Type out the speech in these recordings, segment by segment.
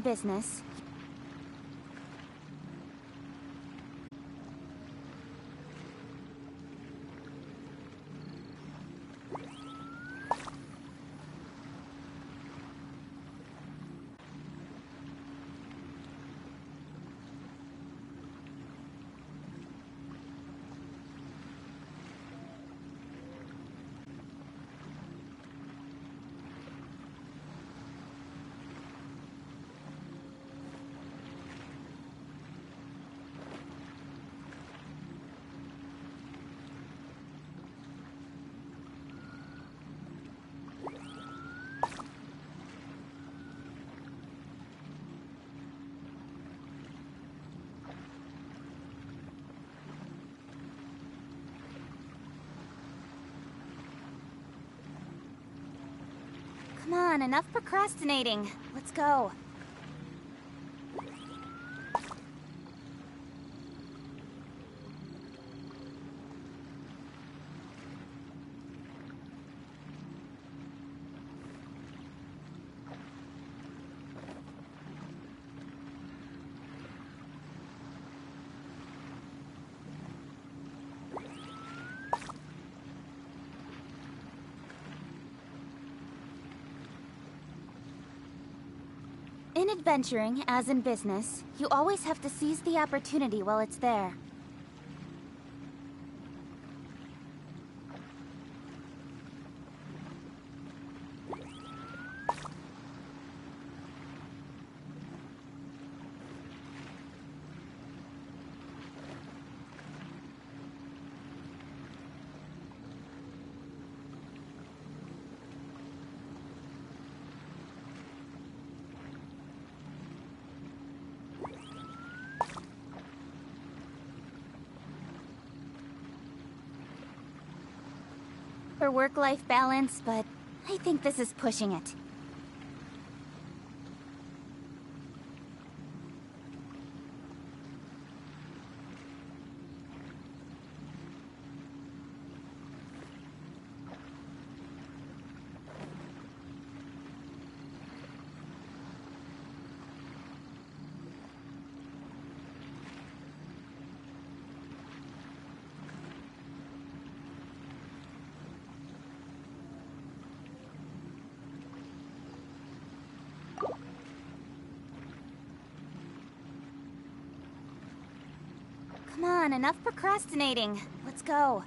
business. Come on, enough procrastinating. Let's go. In adventuring, as in business, you always have to seize the opportunity while it's there. For work-life balance, but I think this is pushing it. Come on, enough procrastinating. Let's go.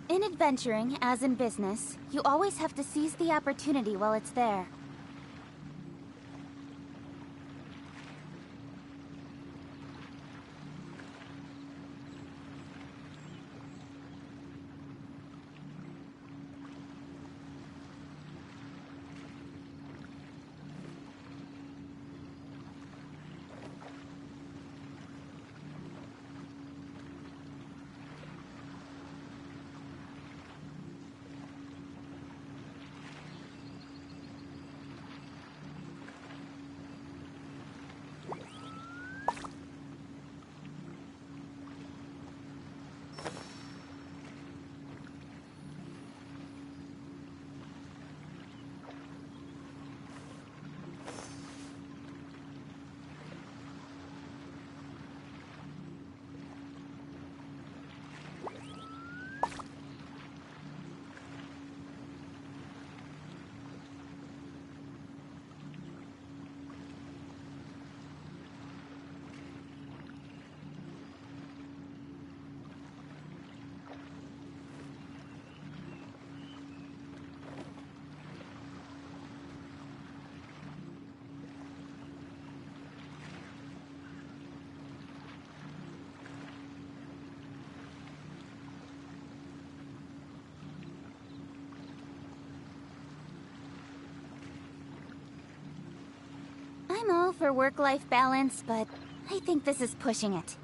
In adventuring, as in business, you always have to seize the opportunity while it's there. I'm all for work-life balance, but I think this is pushing it.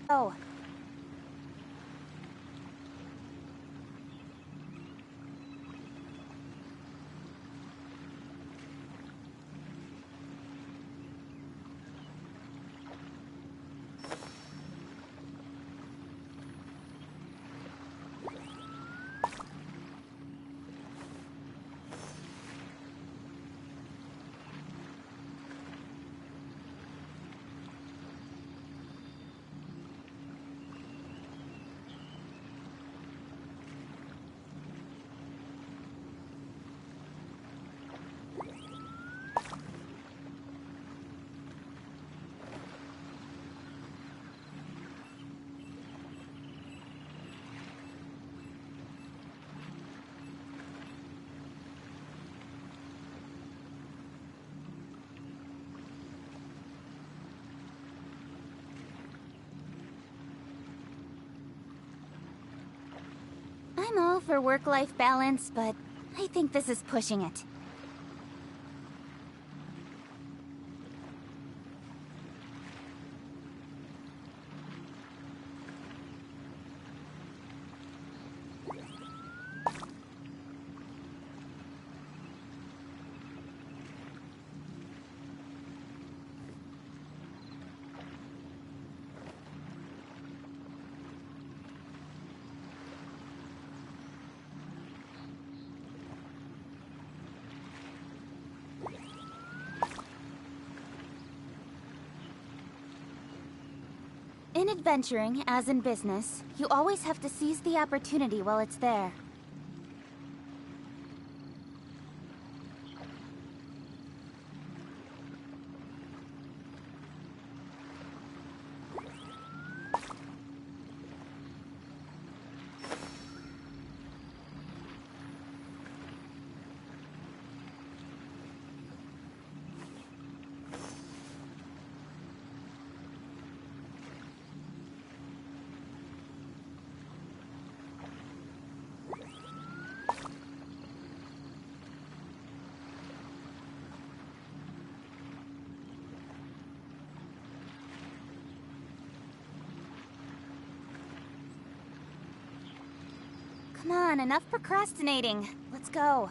Oh. I'm all for work-life balance, but I think this is pushing it. In adventuring, as in business, you always have to seize the opportunity while it's there. Come on, enough procrastinating. Let's go.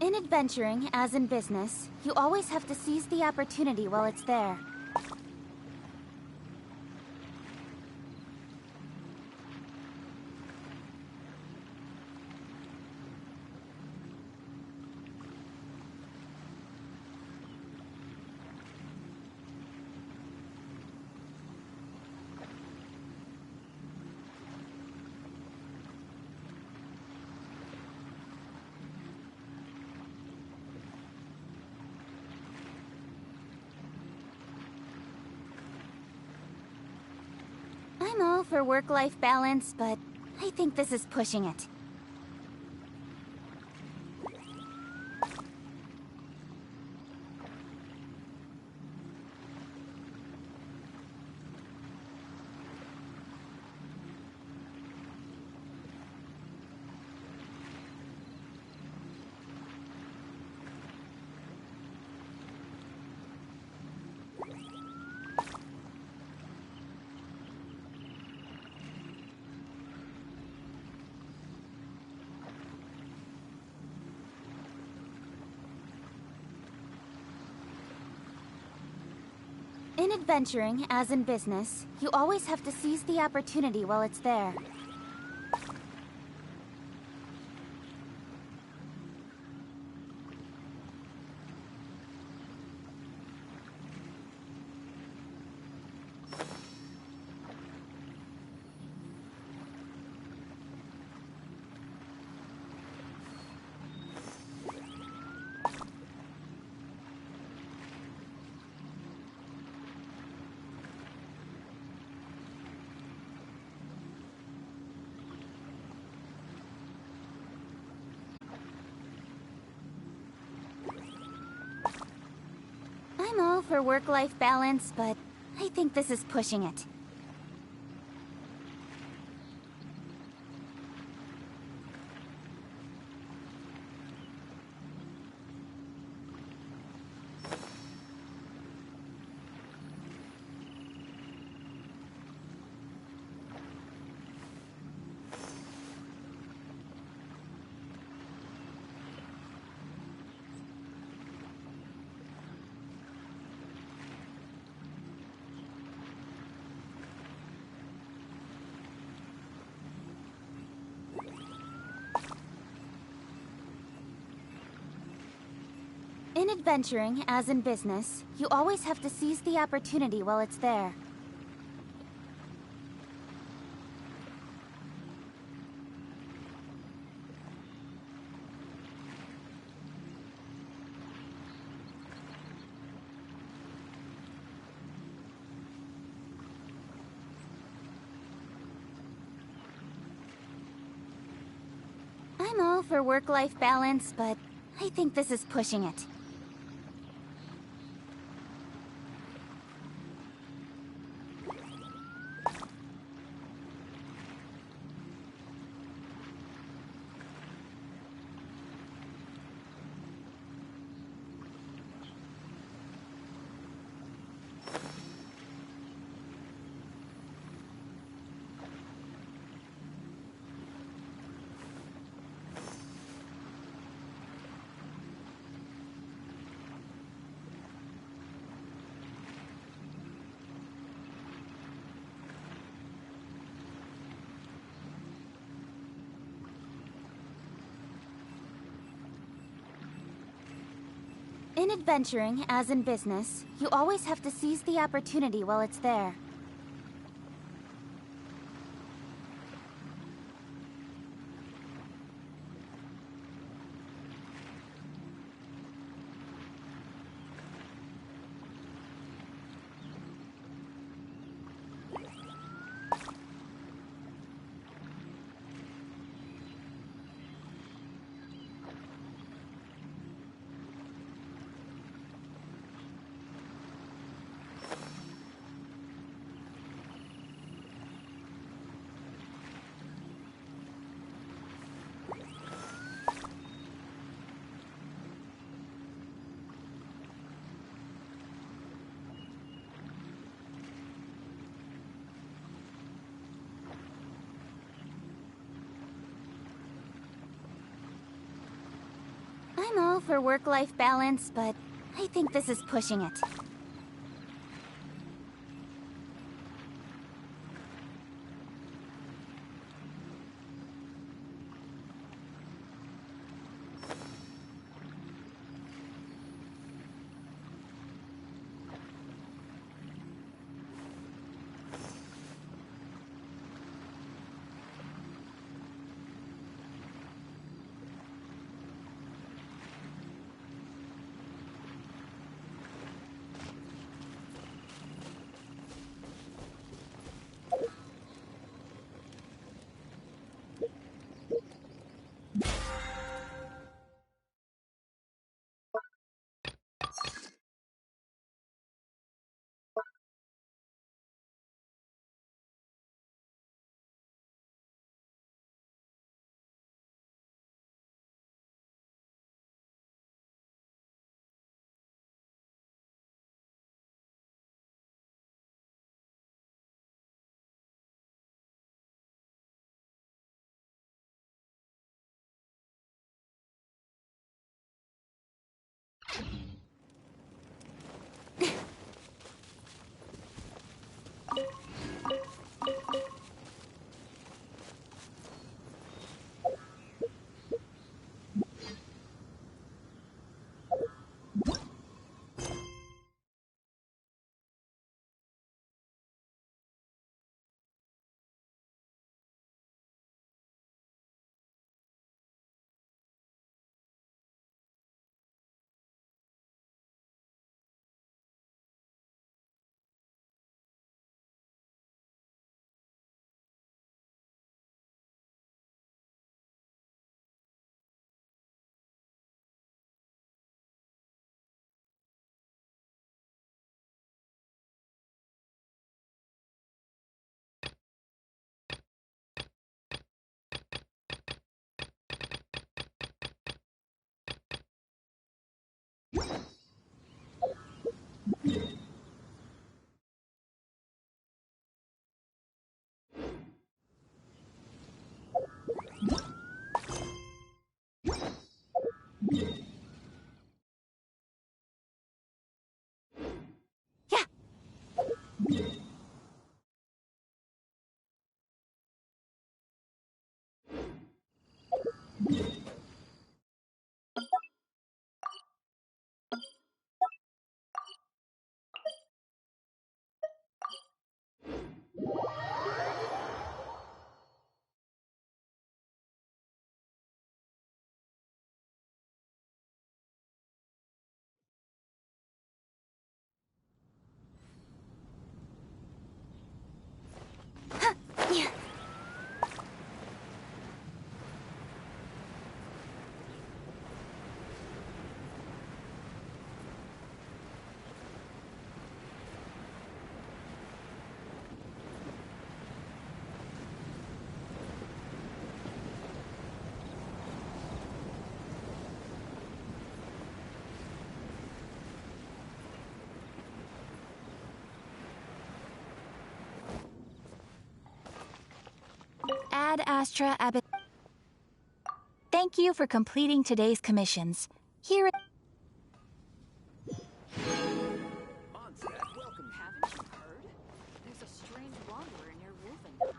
In adventuring, as in business, you always have to seize the opportunity while it's there. I'm all for work-life balance, but I think this is pushing it. In adventuring, as in business, you always have to seize the opportunity while it's there. I'm all for work-life balance, but I think this is pushing it. In adventuring, as in business, you always have to seize the opportunity while it's there. I'm all for work-life balance, but I think this is pushing it. In adventuring, as in business, you always have to seize the opportunity while it's there. I'm all for work-life balance, but I think this is pushing it. Yeah. Ad Astra Abbot. Thank you for completing today's commissions. Here. Onset, welcome. Haven't you heard? There's a strange wanderer near Wolfen.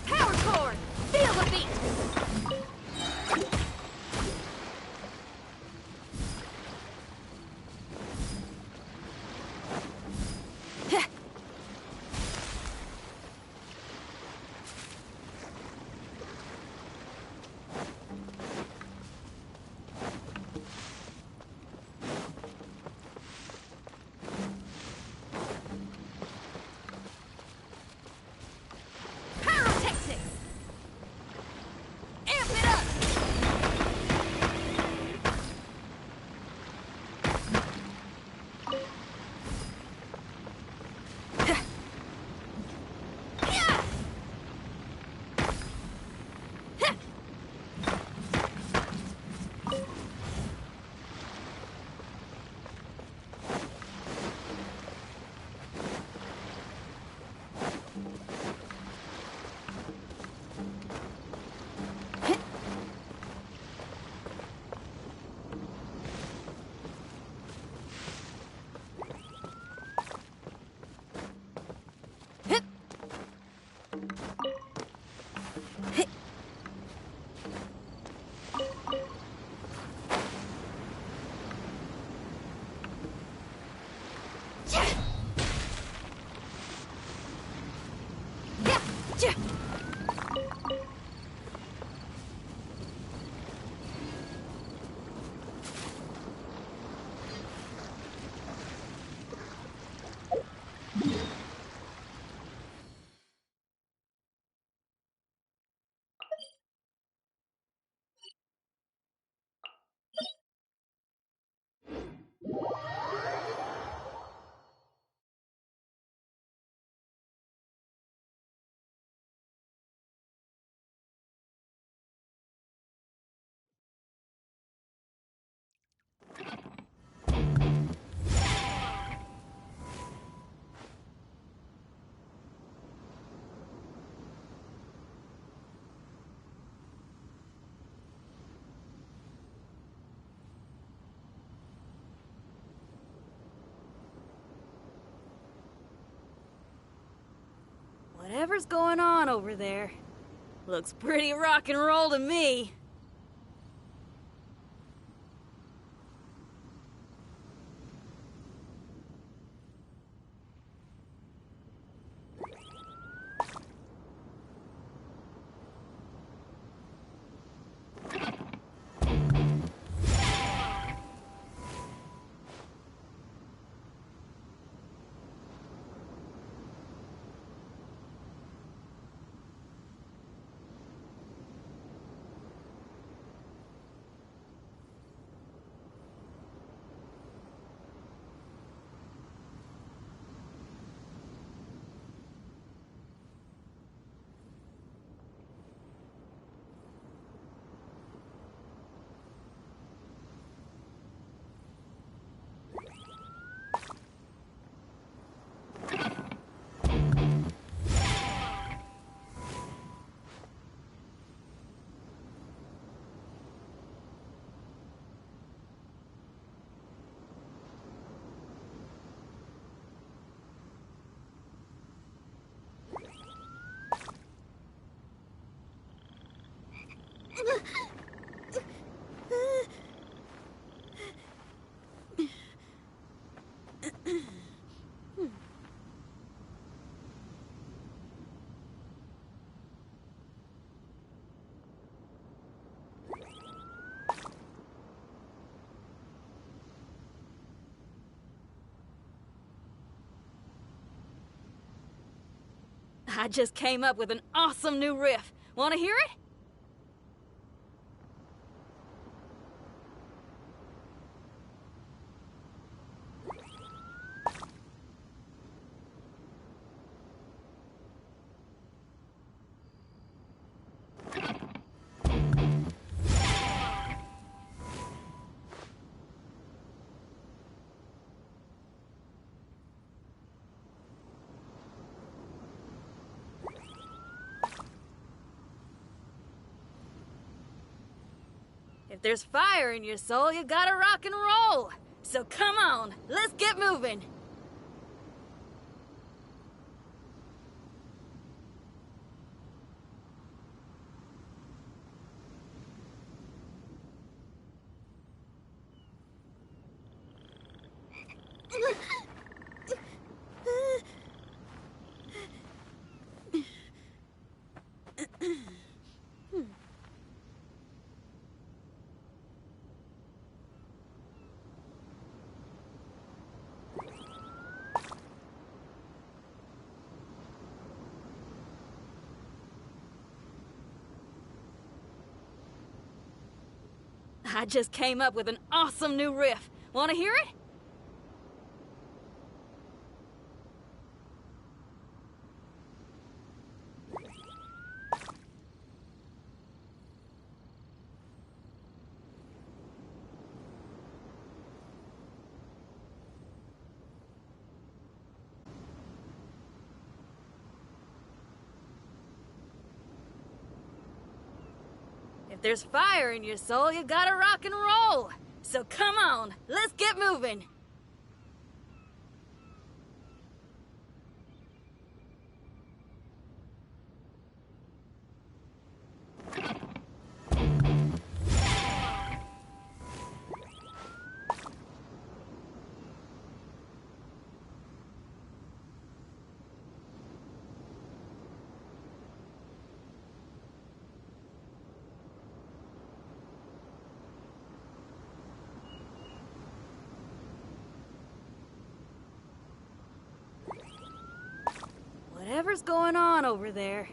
Power chord! Feel the beat! Pyrotechnics! Amp it up! Yeah! Whatever's going on over there, looks pretty rock and roll to me. I just came up with an awesome new riff. Want to hear it? If there's fire in your soul, you gotta rock and roll. So come on, let's get moving. I just came up with an awesome new riff. Want to hear it? If there's fire in your soul, you gotta rock and roll. So come on, let's get moving. Whatever's going on over there,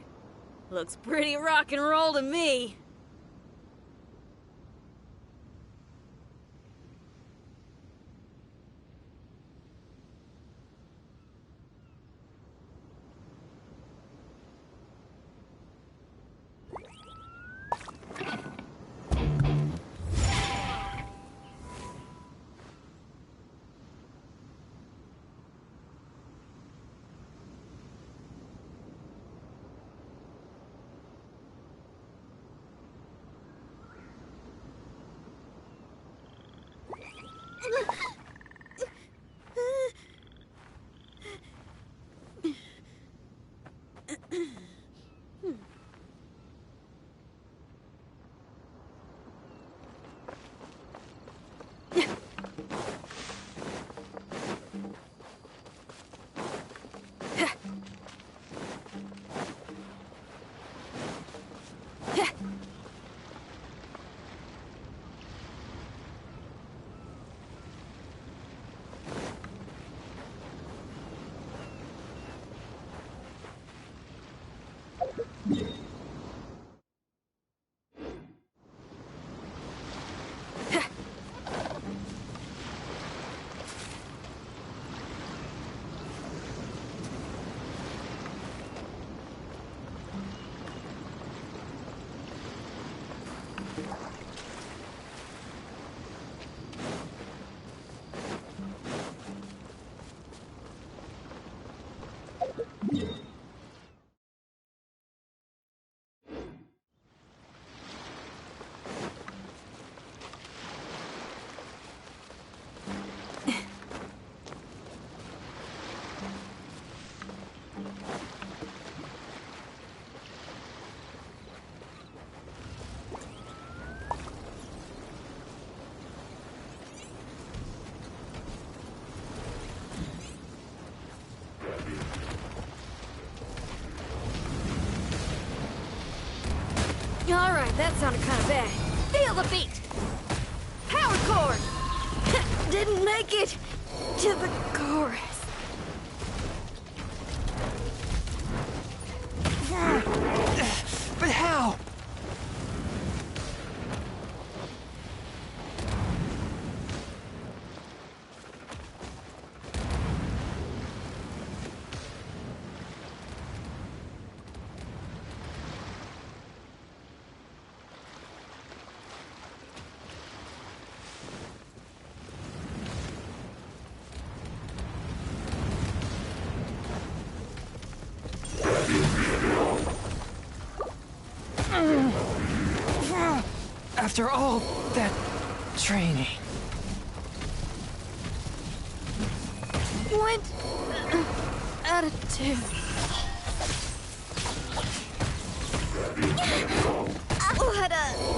looks pretty rock and roll to me. Alright, that sounded kind of bad. Feel the beat! Power chord! Didn't make it to the chorus. But how? After all that training. Went out of tune. What a...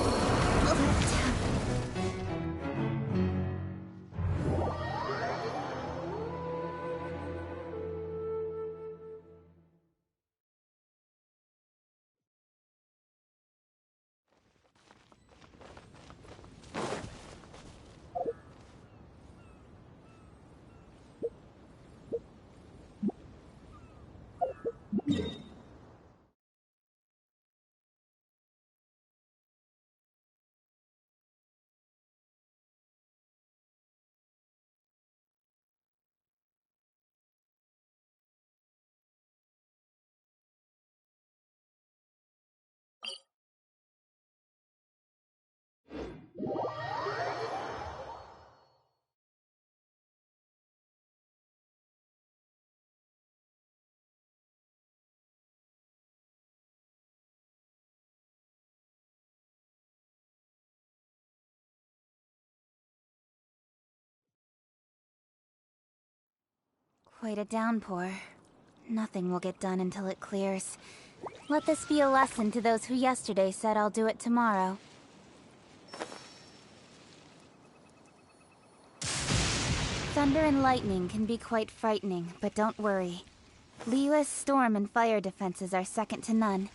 Quite a downpour. Nothing will get done until it clears. Let this be a lesson to those who yesterday said I'll do it tomorrow. Thunder and lightning can be quite frightening, but don't worry. Liyue's storm and fire defenses are second to none.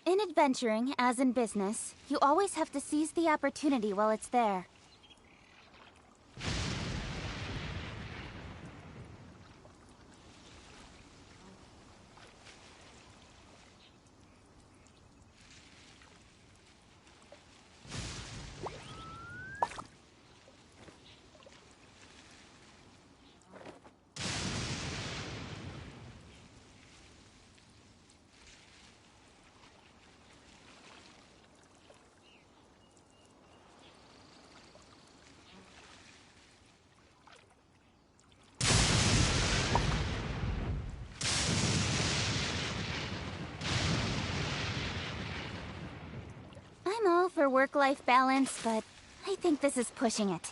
In adventuring, as in business, you always have to seize the opportunity while it's there. better work-life balance, but I think this is pushing it.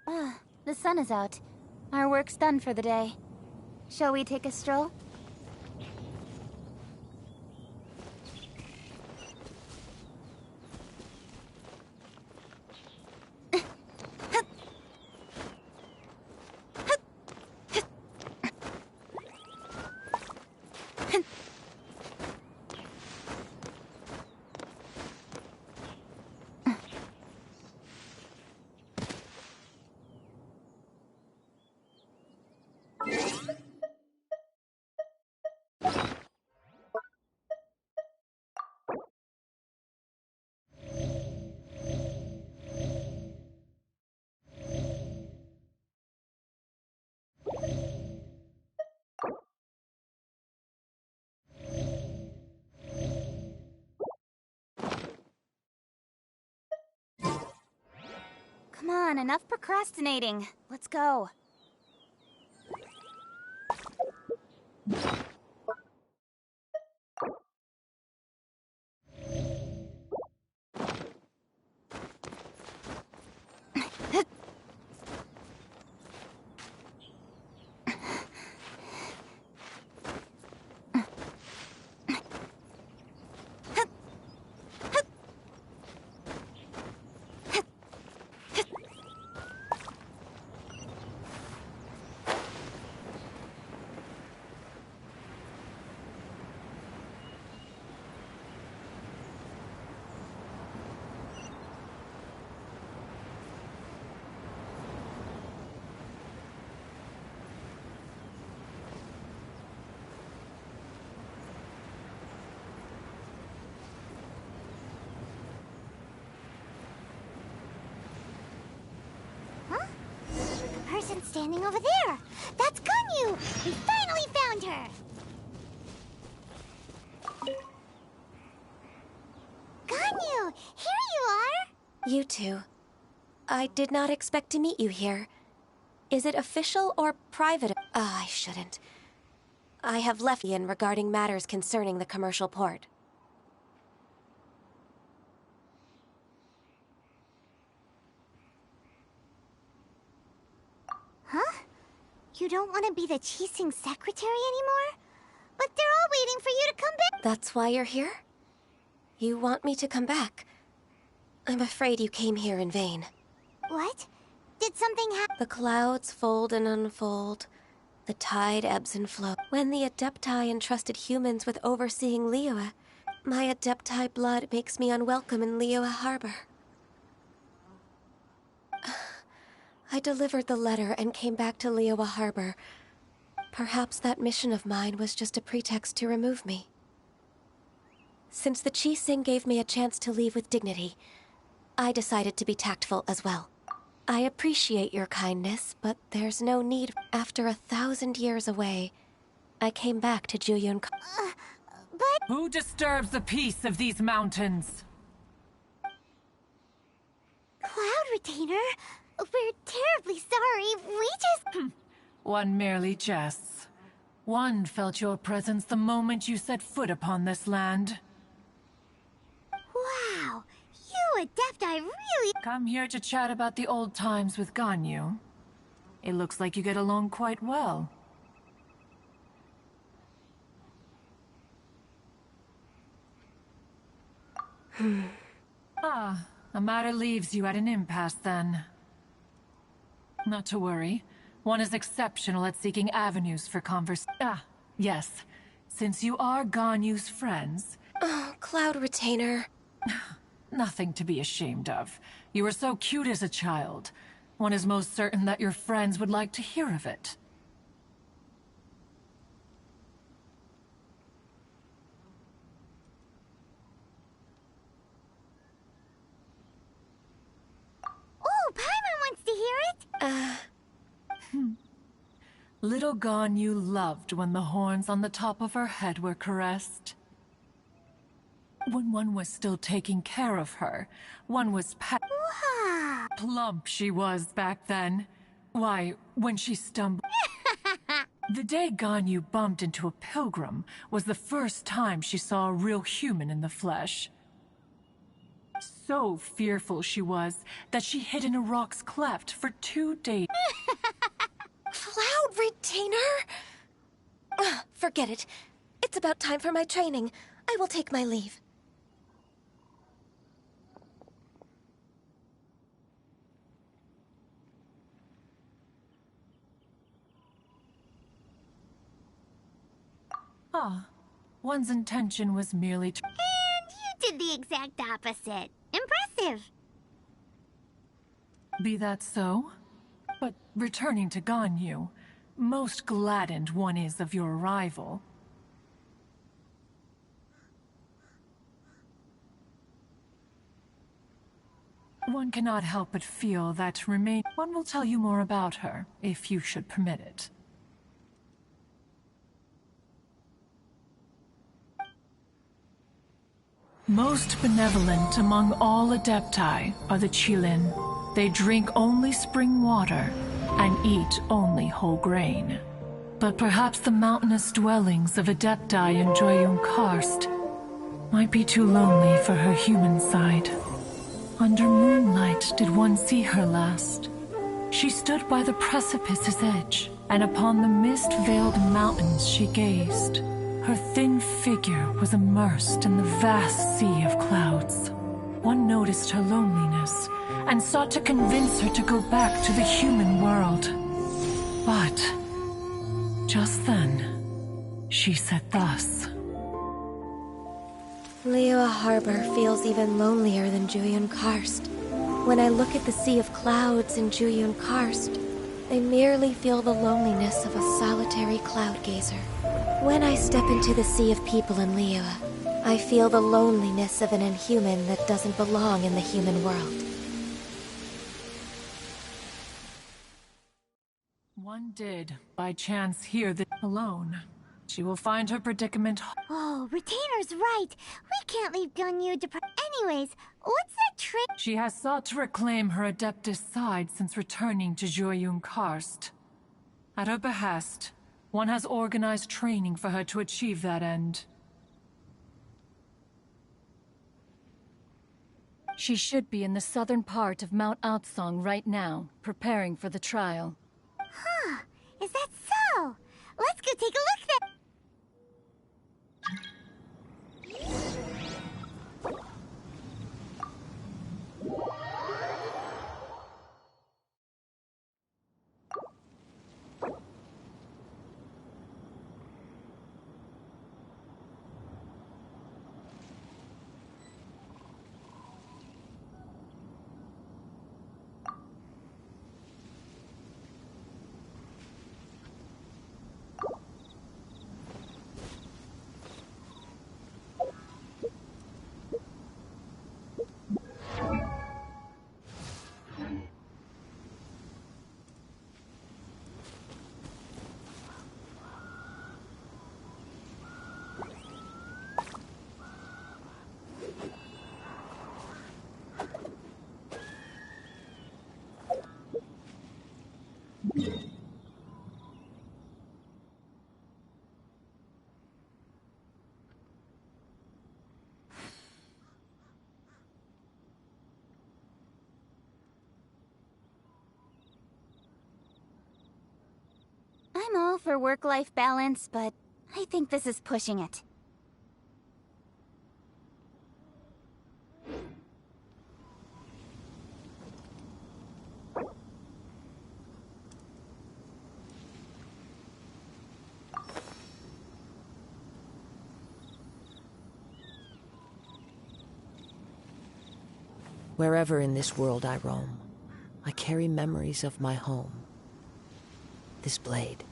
Ah, the sun is out. Our work's done for the day. Shall we take a stroll? Come on, enough procrastinating. Let's go. Person standing over there. That's Ganyu. We finally found her. Ganyu, here you are. You two. I did not expect to meet you here. Is it official or private? I shouldn't. I have left Ian regarding matters concerning the commercial port. Huh? You don't want to be the Qixing secretary anymore? But they're all waiting for you to come back. That's why you're here? You want me to come back? I'm afraid you came here in vain. What? Did something happen? The clouds fold and unfold. The tide ebbs and flows. When the Adepti entrusted humans with overseeing Liyue, my Adepti blood makes me unwelcome in Liyue Harbor. I delivered the letter and came back to Liyue Harbor. Perhaps that mission of mine was just a pretext to remove me. Since the Qixing gave me a chance to leave with dignity, I decided to be tactful as well. I appreciate your kindness, but there's no need. After 1,000 years away, I came back to Juyun. But... Who disturbs the peace of these mountains? Cloud Retainer, we're terribly sorry. We just... One merely jests. One felt your presence the moment you set foot upon this land. Wow, you Adepti really... Come here to chat about the old times with Ganyu. It looks like you get along quite well. Ah, a matter leaves you at an impasse then. Not to worry. One is exceptional at seeking avenues for yes. Since you are Ganyu's friends... Oh, Cloud Retainer. Nothing to be ashamed of. You were so cute as a child. One is most certain that your friends would like to hear of it. Oh, Paimon wants to hear it! Little Ganyu loved when the horns on the top of her head were caressed. When one was still taking care of her, one was Wow. plump she was back then. Why, when she stumbled... The day Ganyu bumped into a pilgrim was the first time she saw a real human in the flesh. So fearful she was that she hid in a rock's cleft for 2 days. Cloud Retainer? Forget it. It's about time for my training. I will take my leave. Ah, one's intention was merely to... And you did the exact opposite. Impressive. Be that so? But returning to Ganyu, most gladdened one is of your arrival. One cannot help but feel that one will tell you more about her, if you should permit it. Most benevolent among all Adepti are the Qilin. They drink only spring water and eat only whole grain. But perhaps the mountainous dwellings of Adepti in Joyun Karst might be too lonely for her human side. Under moonlight did one see her last. She stood by the precipice's edge, and upon the mist-veiled mountains she gazed. Her thin figure was immersed in the vast sea of clouds. One noticed her loneliness, and sought to convince her to go back to the human world. But, just then, she said thus. Liyue Harbor feels even lonelier than Joyun Karst. When I look at the sea of clouds in Joyun Karst, I merely feel the loneliness of a solitary cloud gazer. When I step into the sea of people in Liyue, I feel the loneliness of an inhuman that doesn't belong in the human world. One did, by chance, hear that alone. She will find her predicament. Oh, Retainer's right. We can't leave Ganyu Anyways, what's that trick? She has sought to reclaim her Adeptus side since returning to Joyun Karst. At her behest, one has organized training for her to achieve that end. She should be in the southern part of Mount Aotsong right now, preparing for the trial. Huh, is that so? Let's go take a look then. for work-life balance, but I think this is pushing it. Wherever in this world I roam, I carry memories of my home. This blade,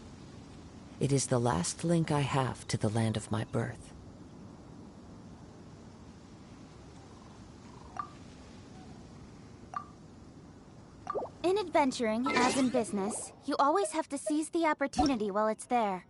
it is the last link I have to the land of my birth. In adventuring, as in business, you always have to seize the opportunity while it's there.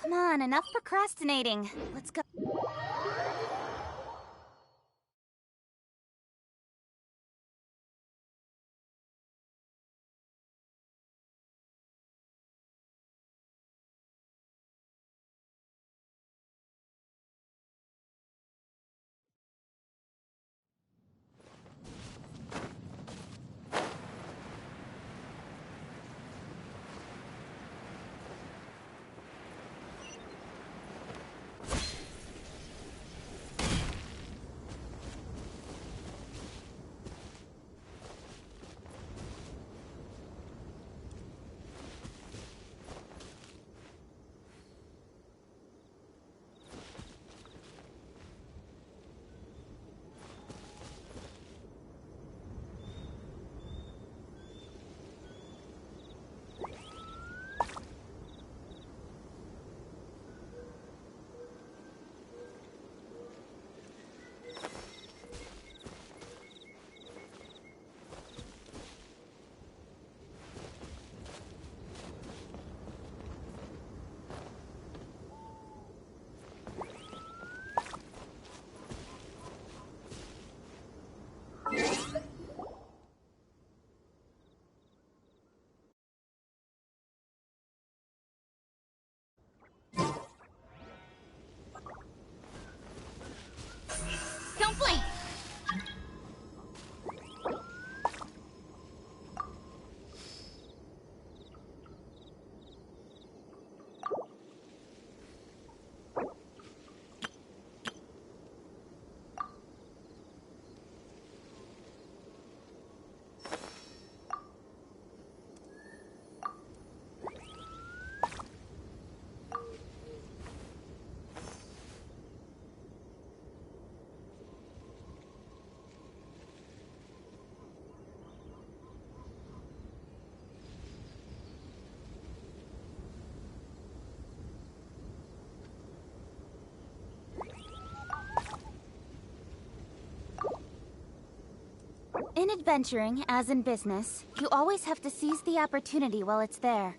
Come on, enough procrastinating. Let's go. adventuring, as in business, you always have to seize the opportunity while it's there.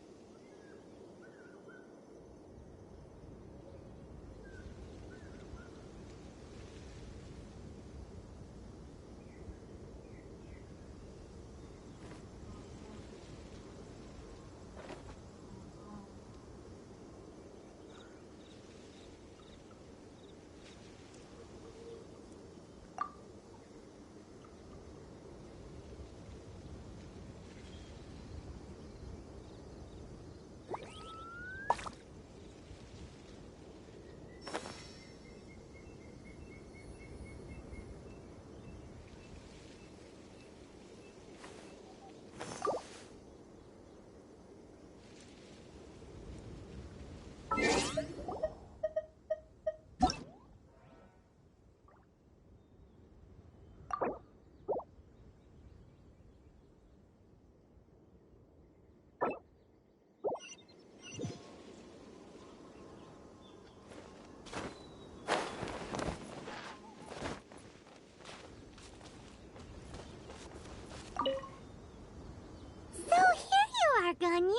So here you are, Ganyu.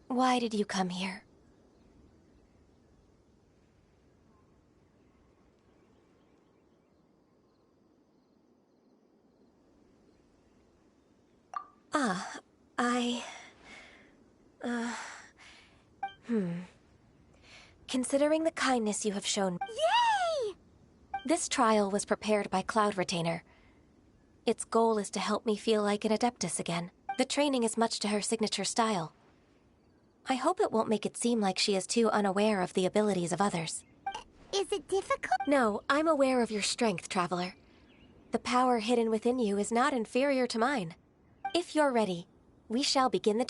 Why did you come here? Ah, Considering the kindness you have shown... Yay! This trial was prepared by Cloud Retainer. Its goal is to help me feel like an Adeptus again. The training is much to her signature style. I hope it won't make it seem like she is too unaware of the abilities of others. Is it difficult? No, I'm aware of your strength, Traveler. The power hidden within you is not inferior to mine. If you're ready, we shall begin the...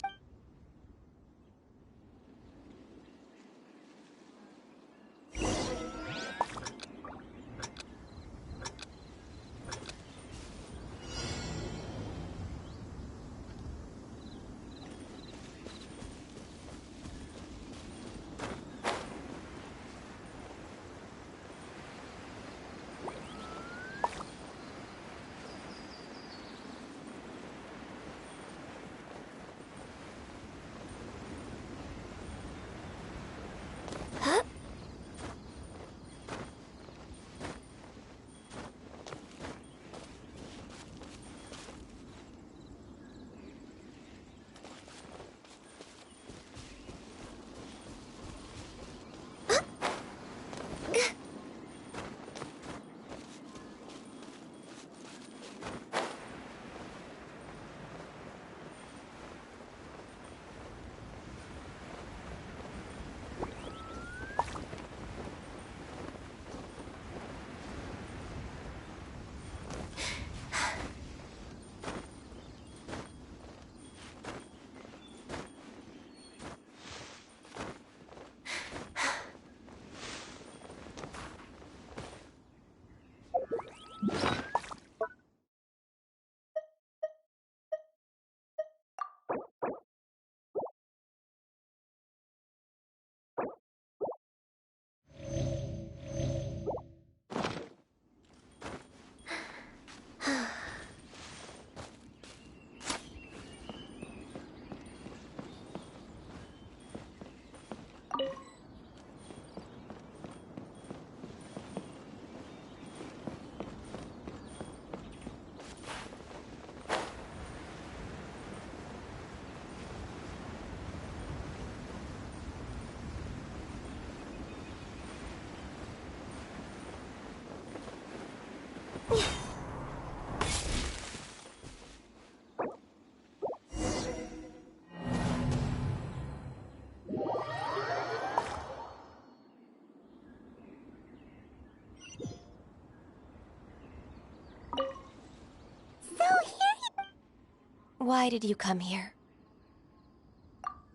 Why did you come here?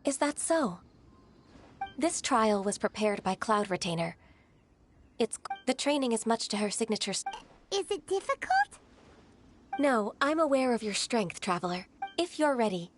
Is that so? This trial was prepared by Cloud Retainer. The training is much to her signature... Is it difficult? No, I'm aware of your strength, Traveler. If you're ready...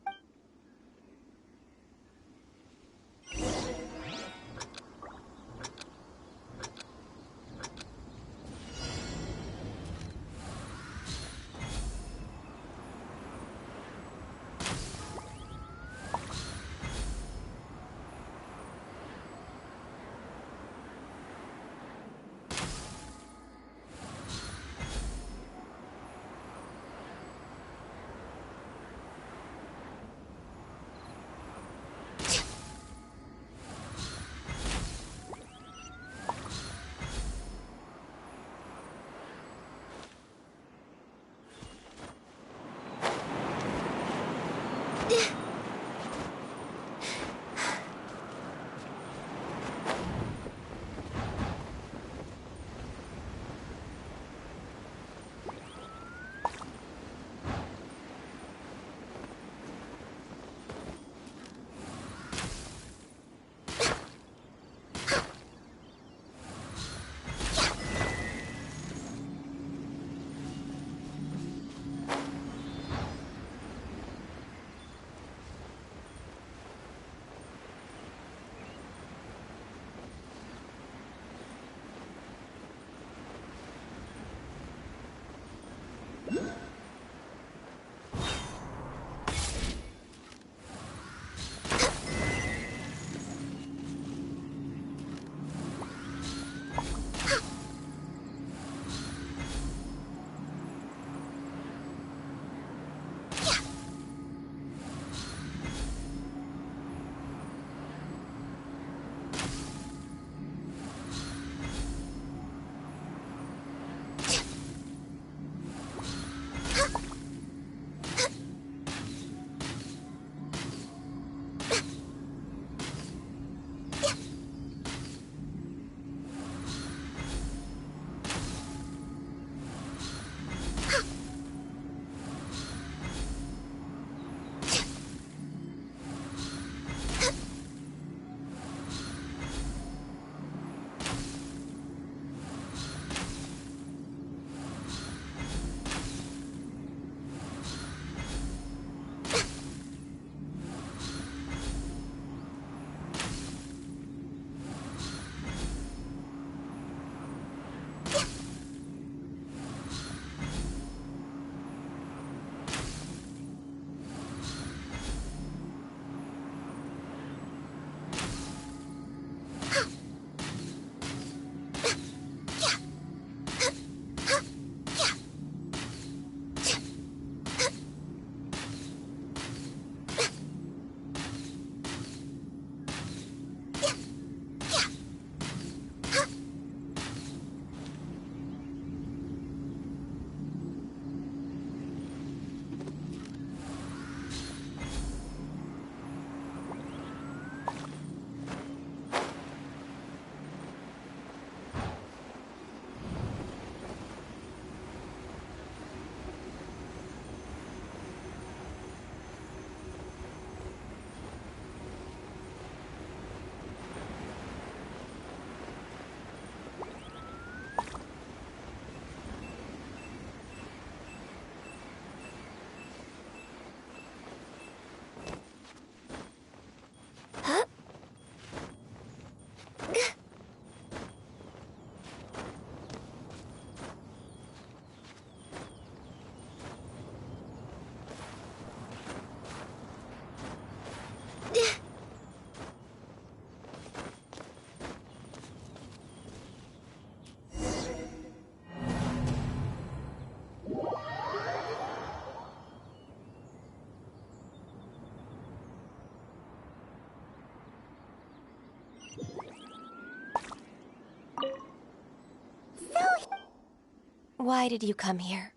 Why did you come here?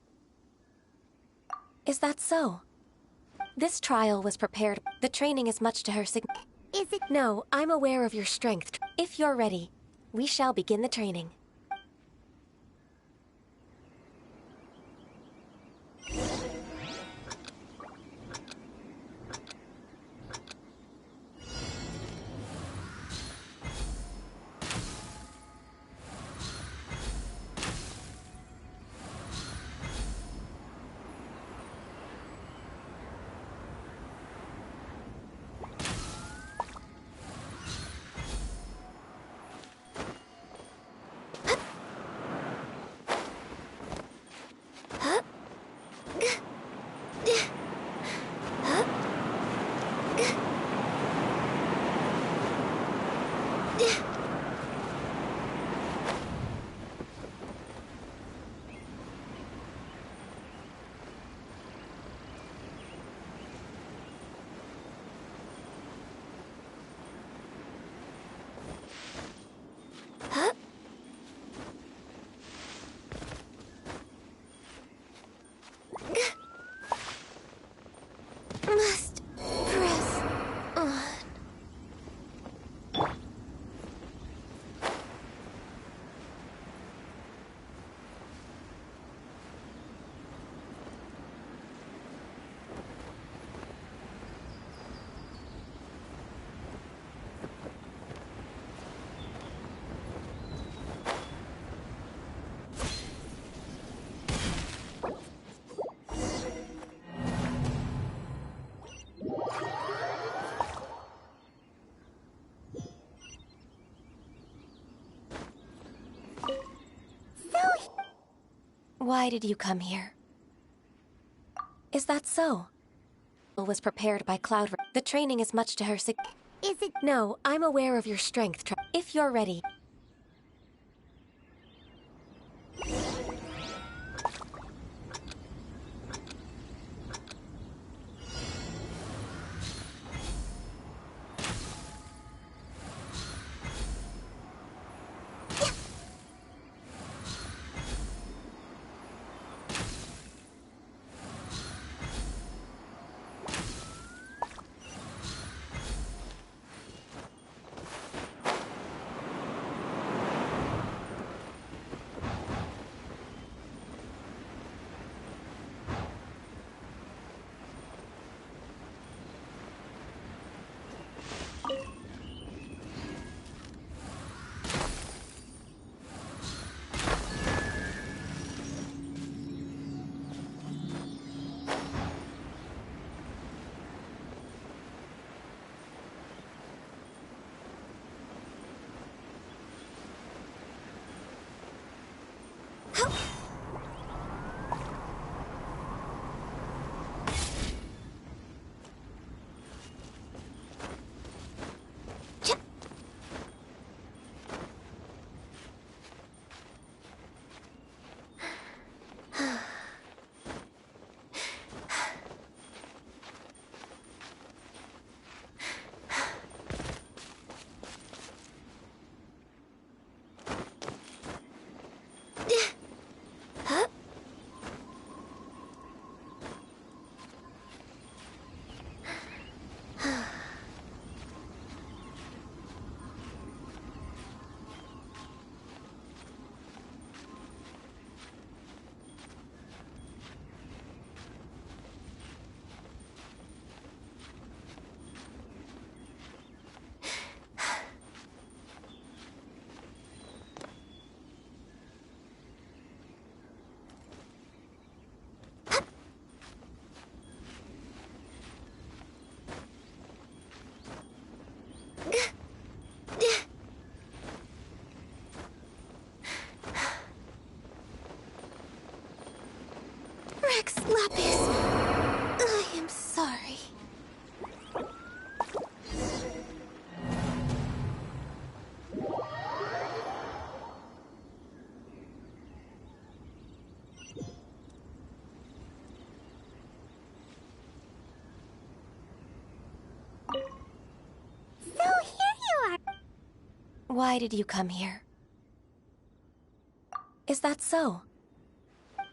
Is that so? This trial was prepared. The training is much to her Is it? No, I'm aware of your strength. If you're ready, we shall begin the training. Must press on. Why did you come here? Is that so? Was prepared by Cloud. The training is much to her Is it? No, I'm aware of your strength. If you're ready. Rex Lapis. I am sorry. So here you are. Why did you come here? Is that so?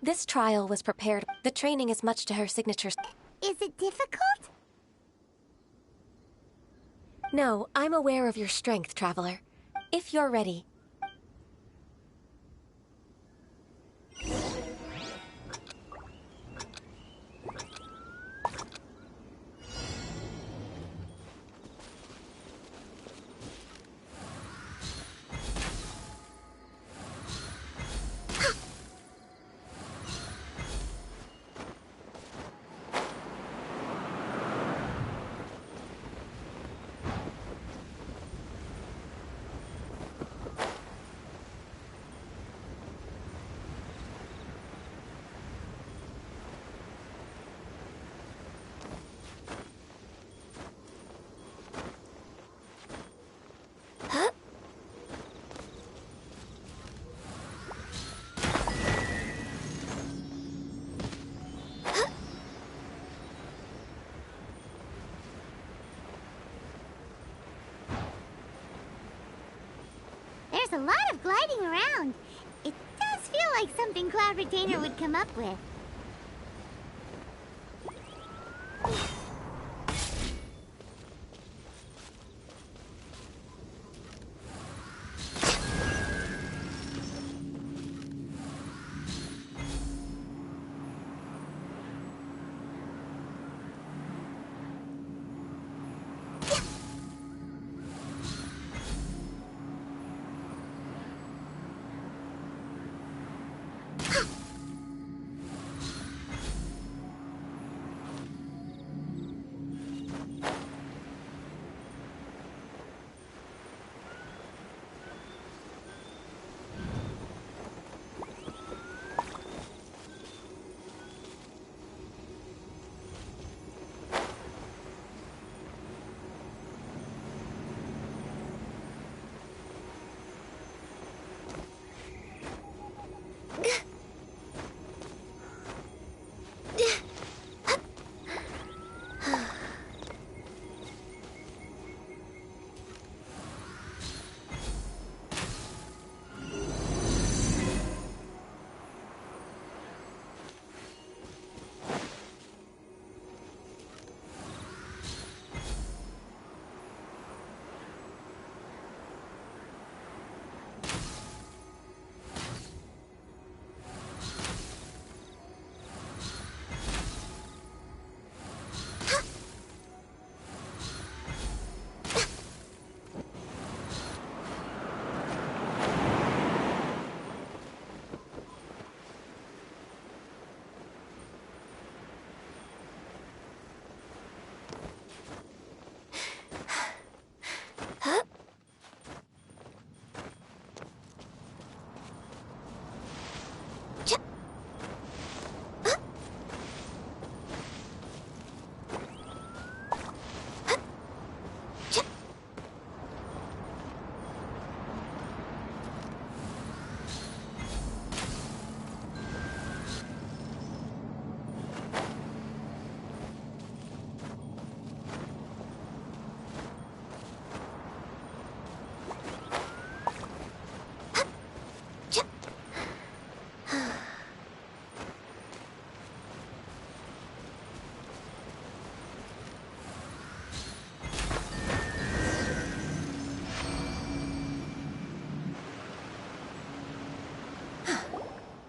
This trial was prepared. The training is much to her signature. Is it difficult? No, I'm aware of your strength, Traveler. If you're ready. There's a lot of gliding around. It does feel like something Cloud Retainer would come up with.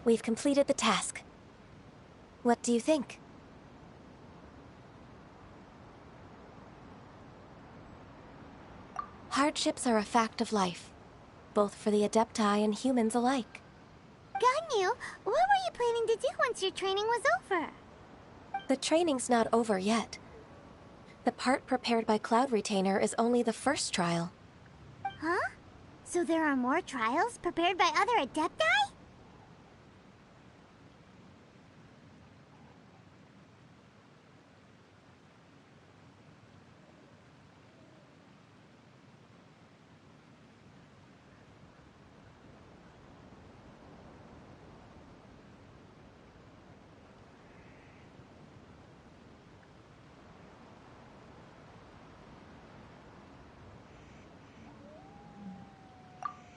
We've completed the task. What do you think? Hardships are a fact of life, both for the Adepti and humans alike. Ganyu, what were you planning to do once your training was over? The training's not over yet. The part prepared by Cloud Retainer is only the first trial. Huh? So there are more trials prepared by other Adepti?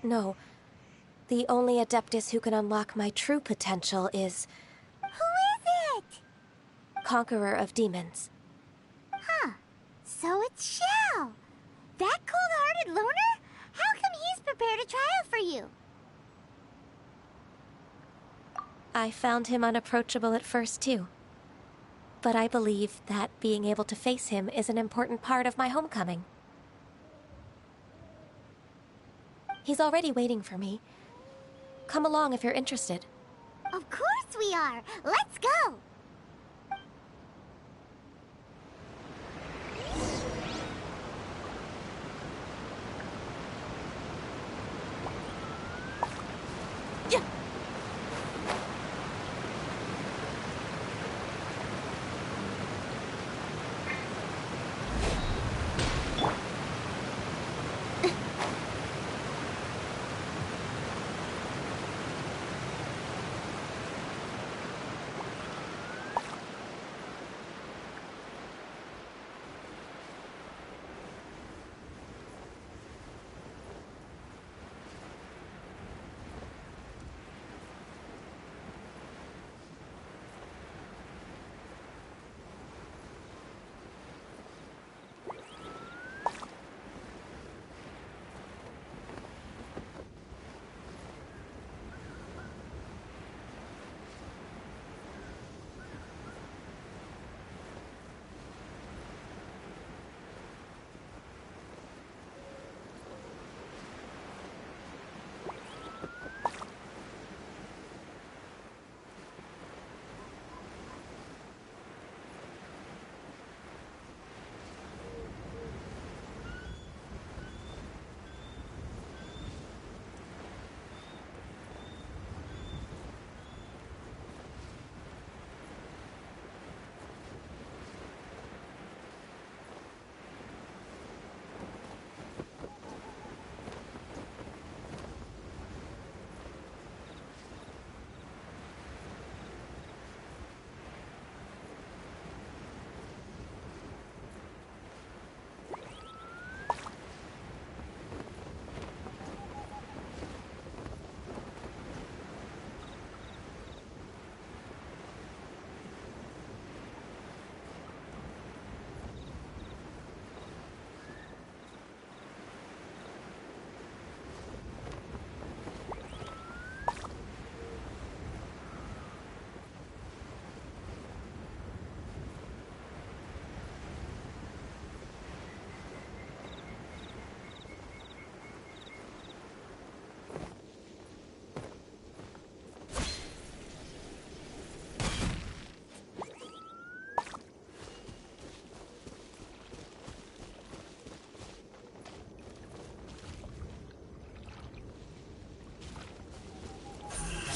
No, The only Adeptus who can unlock my true potential is Who is it? Conqueror of Demons. Huh. So it's Shao. That cold-hearted loner? How come he's prepared a trial for you? I found him unapproachable at first, too. But I believe that being able to face him is an important part of my homecoming. He's already waiting for me. Come along if you're interested. Of course we are. Let's go.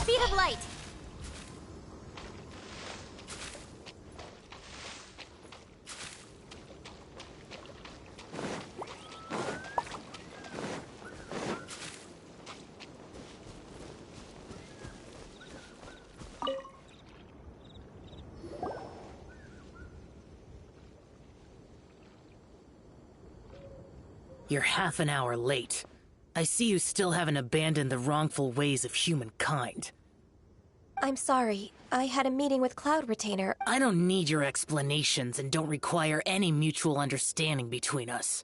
Speed of light! You're half an hour late. I see you still haven't abandoned the wrongful ways of humankind. I'm sorry. I had a meeting with Cloud Retainer. I don't need your explanations and don't require any mutual understanding between us.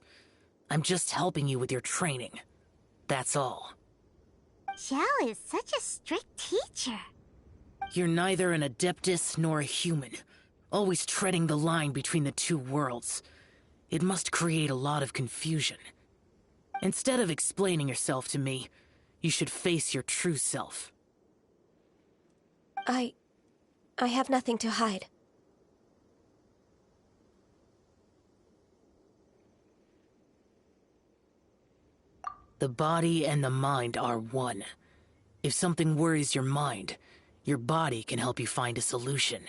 I'm just helping you with your training. That's all. Xiao is such a strict teacher. You're neither an Adeptus nor a human, always treading the line between the two worlds. It must create a lot of confusion. Instead of explaining yourself to me, you should face your true self. I have nothing to hide. The body and the mind are one. If something worries your mind, your body can help you find a solution.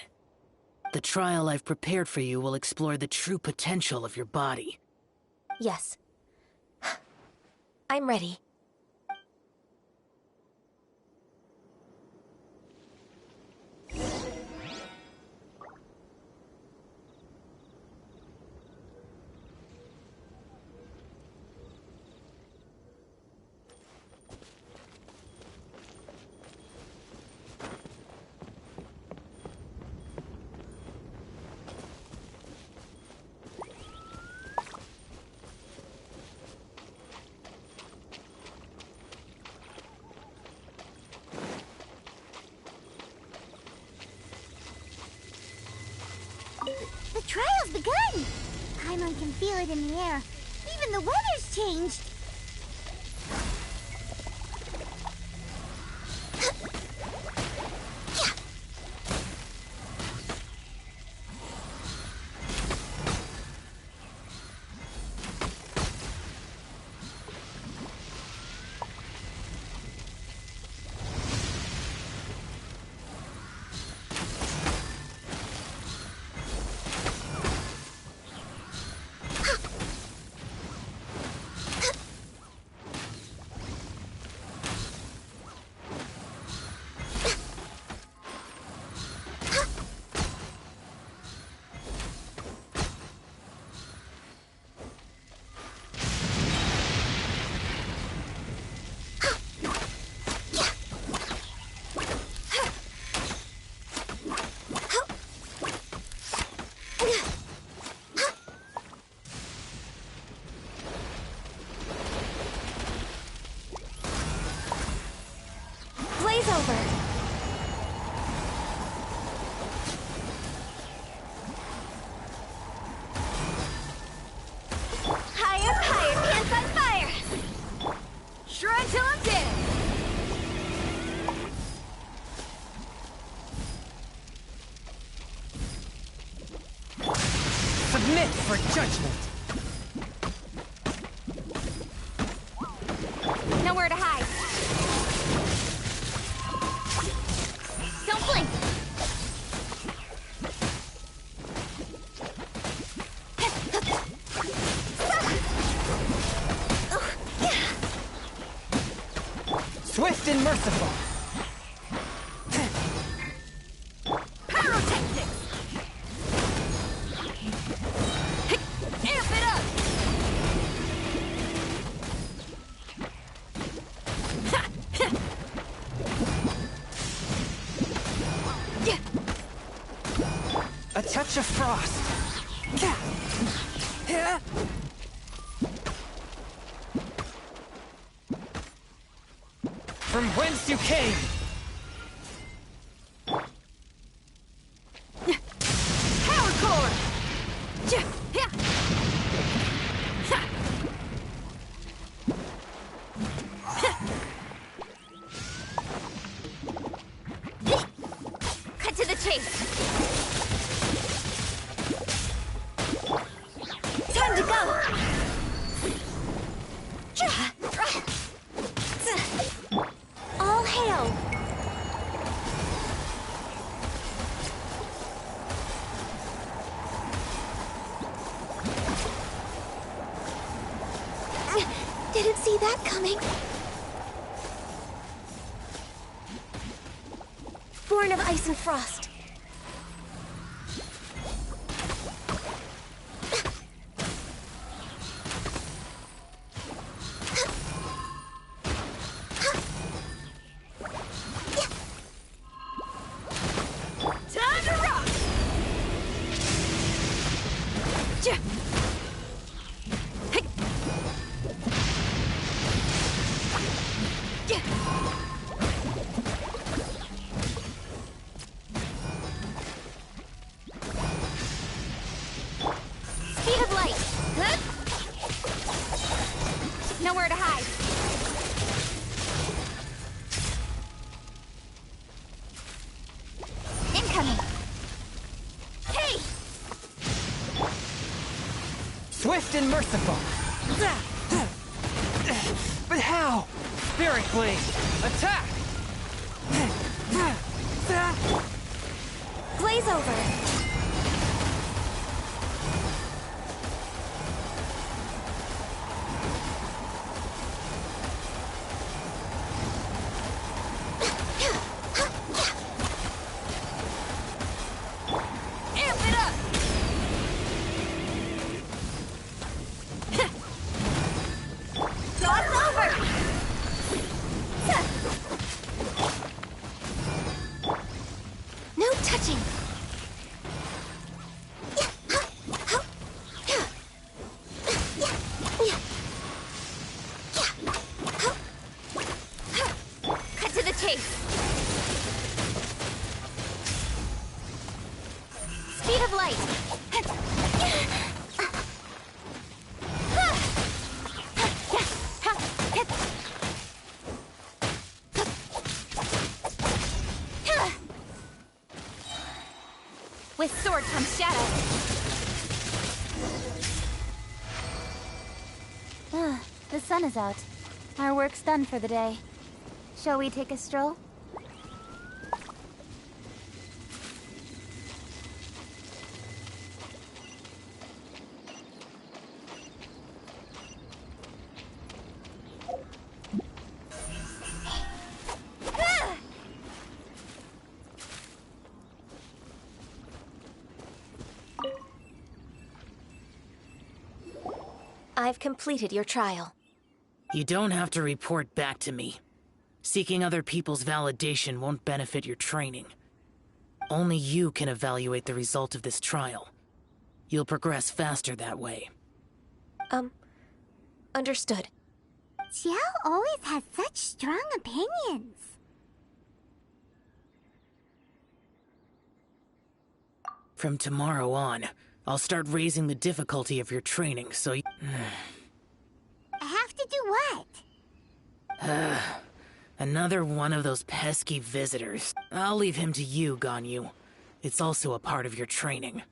The trial I've prepared for you will explore the true potential of your body. Yes. I'm ready. trial's begun! Paimon can feel it in the air. Even the weather's changed. Blaze over! Higher, higher, pants on fire! Shrine till I'm dead! Submit for judgment! Nowhere to hide. Don't blink! Swift and merciful! Pyrotechnics! Amp it up! A touch of frost! From whence you came! Power core! Cut to the chase! Time to go! All hail! Didn't see that coming. Born of ice and frost. Time to rock! Speed of light! Nowhere to hide. Incoming! Hey! Swift and merciful! But how? Spirit Blade! Attack! Blaze over! Amp it up! Toss over! No touching! Cut to the chase! Speed of light! With sword comes shadow. The sun is out. Our work's done for the day. Shall we take a stroll? I've completed your trial. You don't have to report back to me. Seeking other people's validation won't benefit your training. Only you can evaluate the result of this trial. You'll progress faster that way. Understood. Xiao always has such strong opinions. From tomorrow on, I'll start raising the difficulty of your training, so you... I have to do what? Another one of those pesky visitors. I'll leave him to you, Ganyu. It's also a part of your training.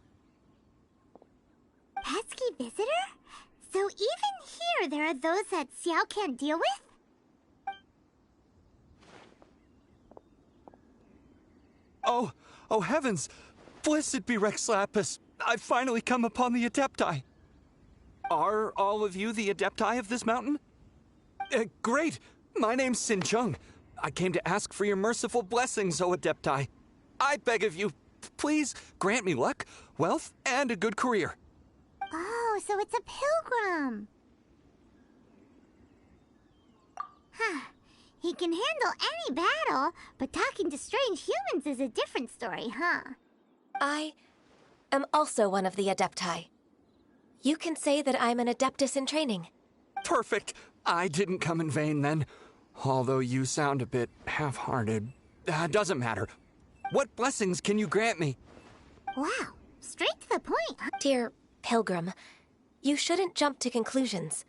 Pesky visitor? So even here there are those that Xiao can't deal with? Oh heavens! Blessed be Rex Lapis! I've finally come upon the Adepti! Are all of you the Adepti of this mountain? Great! My name's Sin Chung. I came to ask for your merciful blessings, O Adepti. I beg of you, please grant me luck, wealth, and a good career. Oh, so it's a pilgrim. Huh. He can handle any battle, but talking to strange humans is a different story, huh? I am also one of the Adepti. You can say that I'm an Adeptus in training. Perfect. I didn't come in vain then. Although you sound a bit half-hearted. Doesn't matter. What blessings can you grant me? Wow, straight to the point, huh? Dear Pilgrim, you shouldn't jump to conclusions.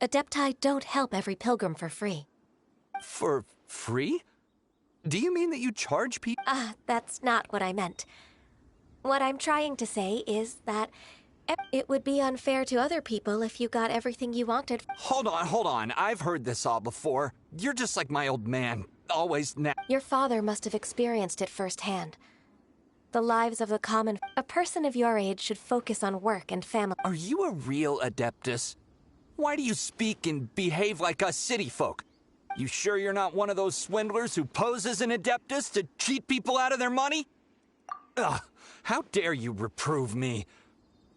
Adepti don't help every pilgrim for free. For free? Do you mean that you charge people? That's not what I meant. What I'm trying to say is that it would be unfair to other people if you got everything you wanted. Hold on. I've heard this all before. You're just like my old man. Always Your father must have experienced it firsthand. The lives of the common... A person of your age should focus on work and family. Are you a real Adeptus? Why do you speak and behave like us city folk? You sure you're not one of those swindlers who pose as an Adeptus to cheat people out of their money? Ugh, how dare you reprove me?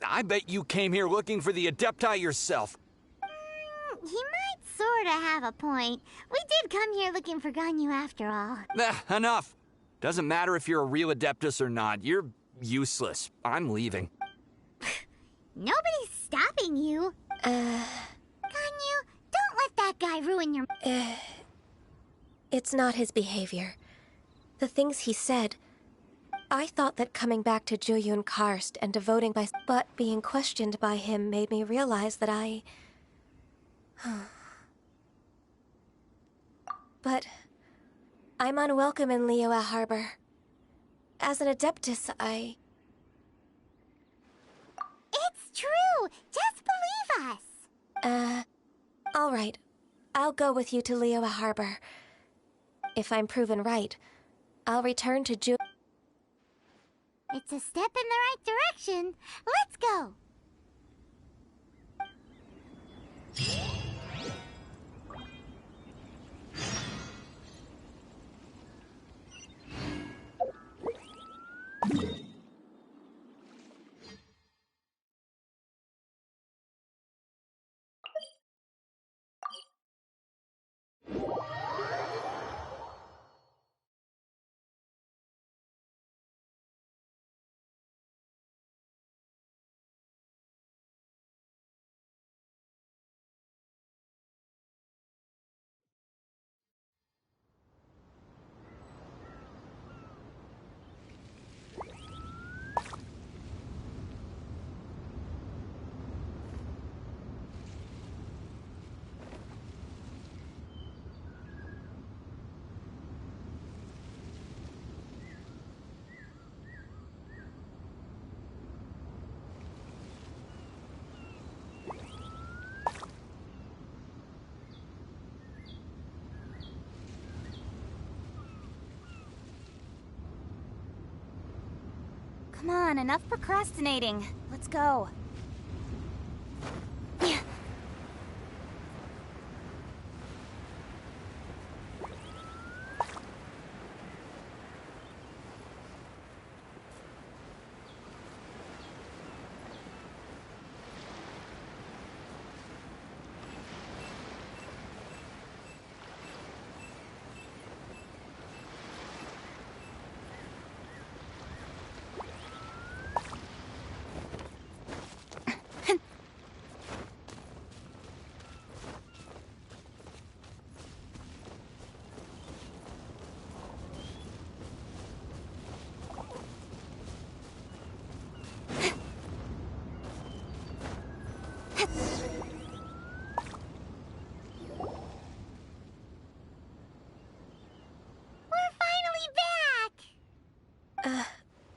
I bet you came here looking for the Adepti yourself. He might sorta have a point. We did come here looking for Ganyu after all. Enough. Doesn't matter if you're a real Adeptus or not. You're useless. I'm leaving. Nobody's stopping you. Ganyu, don't let that guy ruin your... It's not his behavior. The things he said... I thought that coming back to Juyun Karst and devoting myself... But being questioned by him made me realize that I... But... I'm unwelcome in Liyue Harbor. As an Adeptus, It's true! Just believe us! All right. I'll go with you to Liyue Harbor. If I'm proven right, I'll return to It's a step in the right direction. Let's go! Come on, enough procrastinating. Let's go.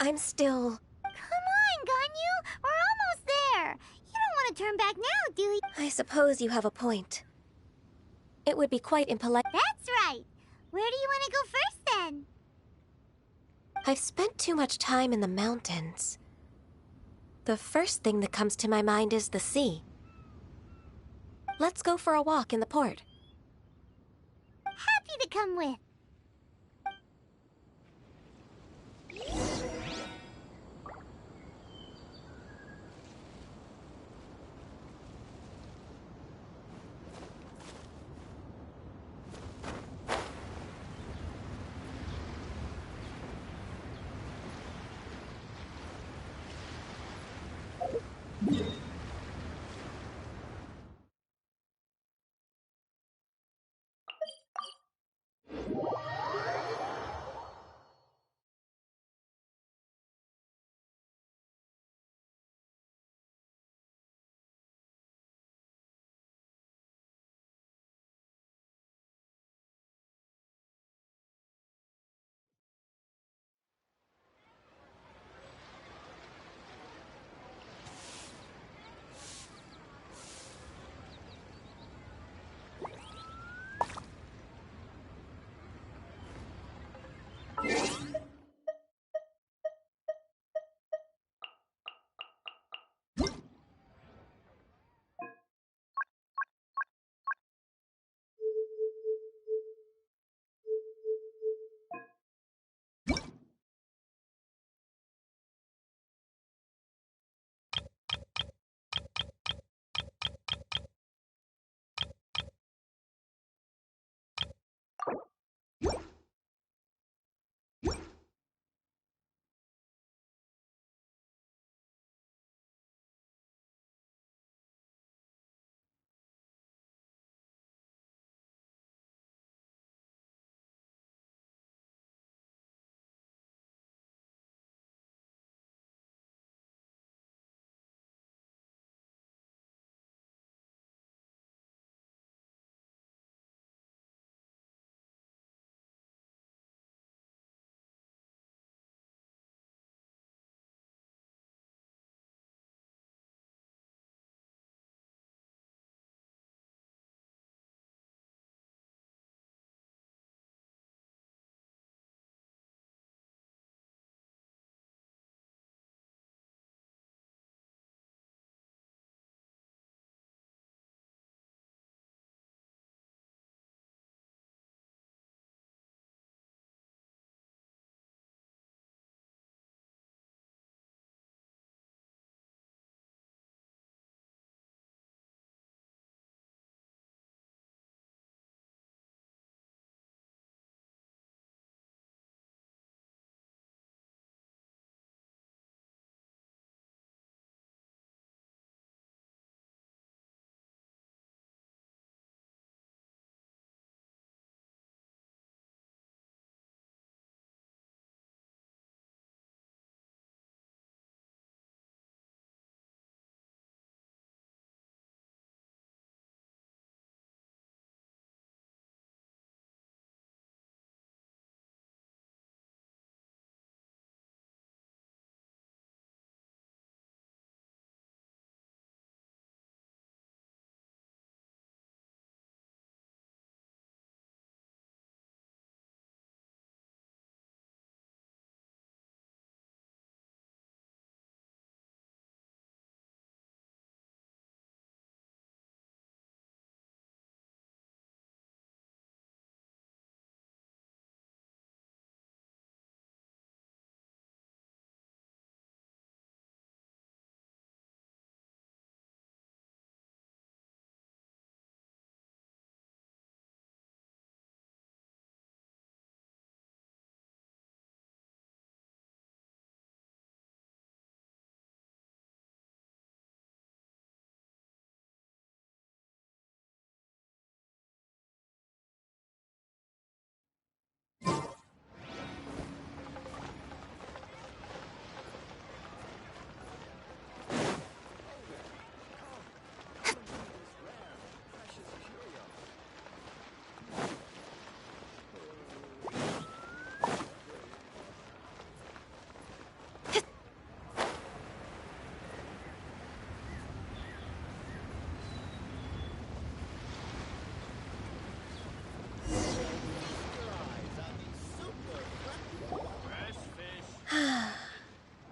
I'm still... Come on, Ganyu! We're almost there! You don't want to turn back now, do you? I suppose you have a point. It would be quite impolite... That's right! Where do you want to go first, then? I've spent too much time in the mountains. The first thing that comes to my mind is the sea. Let's go for a walk in the port. Happy to come with.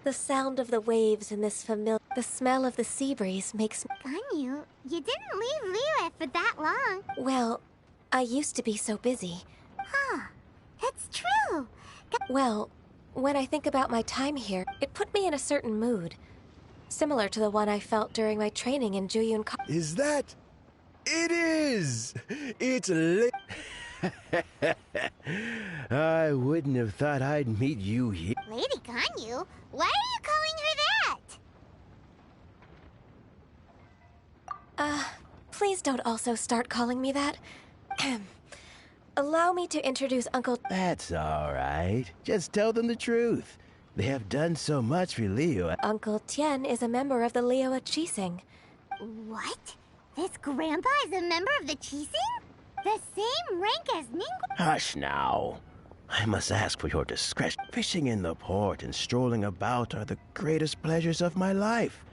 The sound of the waves in this the smell of the sea breeze makes... Ganyu, you didn't leave Liyue for that long. Well, I used to be so busy. Huh. It's true. Well, when I think about my time here, it put me in a certain mood. Similar to the one I felt during my training in Juyun. Is that... It is! It's lit. I wouldn't have thought I'd meet you here. Lady Ganyu? Why are you calling her that? Please don't also start calling me that. Allow me to introduce Uncle... That's all right. Just tell them the truth. They have done so much for Liyue. Uncle Tien is a member of the Liyue Qixing. What? This grandpa is a member of the Qixing? The same rank as Ningguang? Hush now. I must ask for your discretion. Fishing in the port and strolling about are the greatest pleasures of my life.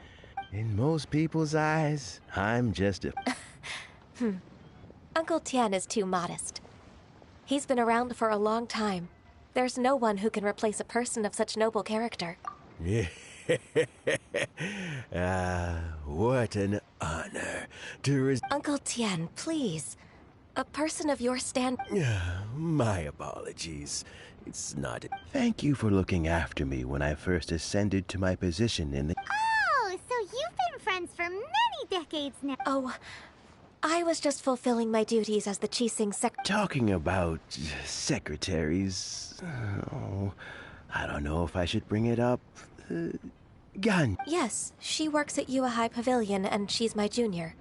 In most people's eyes, I'm just a... Uncle Tien is too modest. He's been around for a long time. There's no one who can replace a person of such noble character. What an honor to Uncle Tien, please. A person of your My apologies. It's not... Thank you for looking after me when I first ascended to my position in the... Oh, so you've been friends for many decades now. Oh, I was just fulfilling my duties as the Qixing Talking about secretaries... Oh, I don't know if I should bring it up. Gan. Yes, she works at Yue High Pavilion and she's my junior.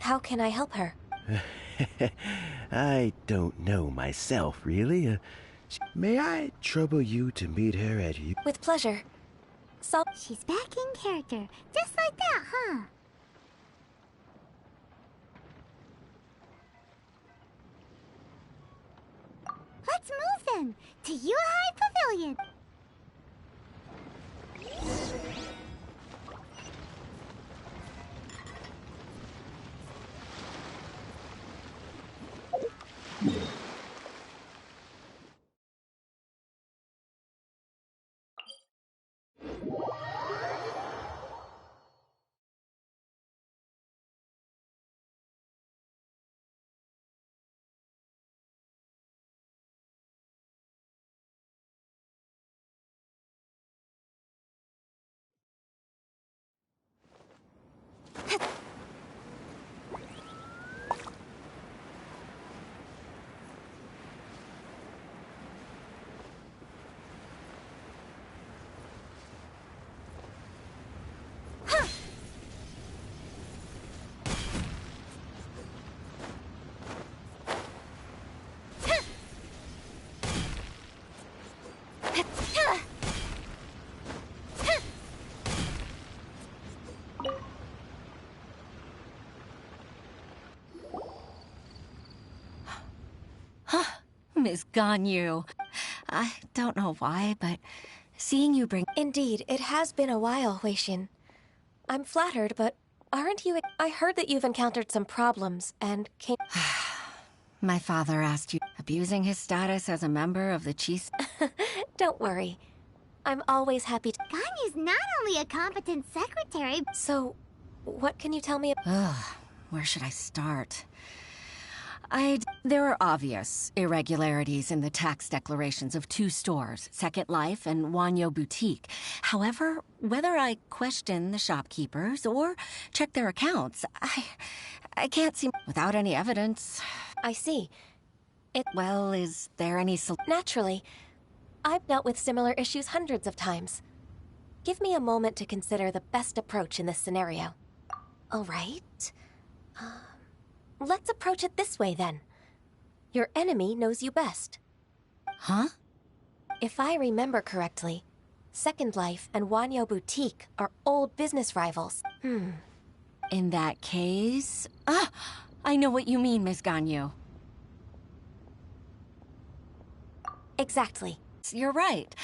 How can I help her? I don't know myself, really. May I trouble you to meet her at you? With pleasure. So... She's back in character. Just like that, huh? Let's move then, to Yue High Pavilion. Miss Ganyu. I don't know why, but seeing you bring... Indeed, it has been a while, Weishin. I'm flattered, but aren't you... I heard that you've encountered some problems and came... My father asked you, abusing his status as a member of the Qixing... Don't worry. I'm always happy to... Ganyu's not only a competent secretary... So, what can you tell me... Where should I start? There are obvious irregularities in the tax declarations of two stores, Second Life and Wanyo Boutique. However, whether I question the shopkeepers or check their accounts, I can't see without any evidence. I see. Well, is there any... Naturally. I've dealt with similar issues hundreds of times. Give me a moment to consider the best approach in this scenario. All right. Let's approach it this way, then. Your enemy knows you best. Huh? If I remember correctly, Second Life and Wanyo Boutique are old business rivals. In that case... I know what you mean, Miss Ganyu. Exactly. You're right.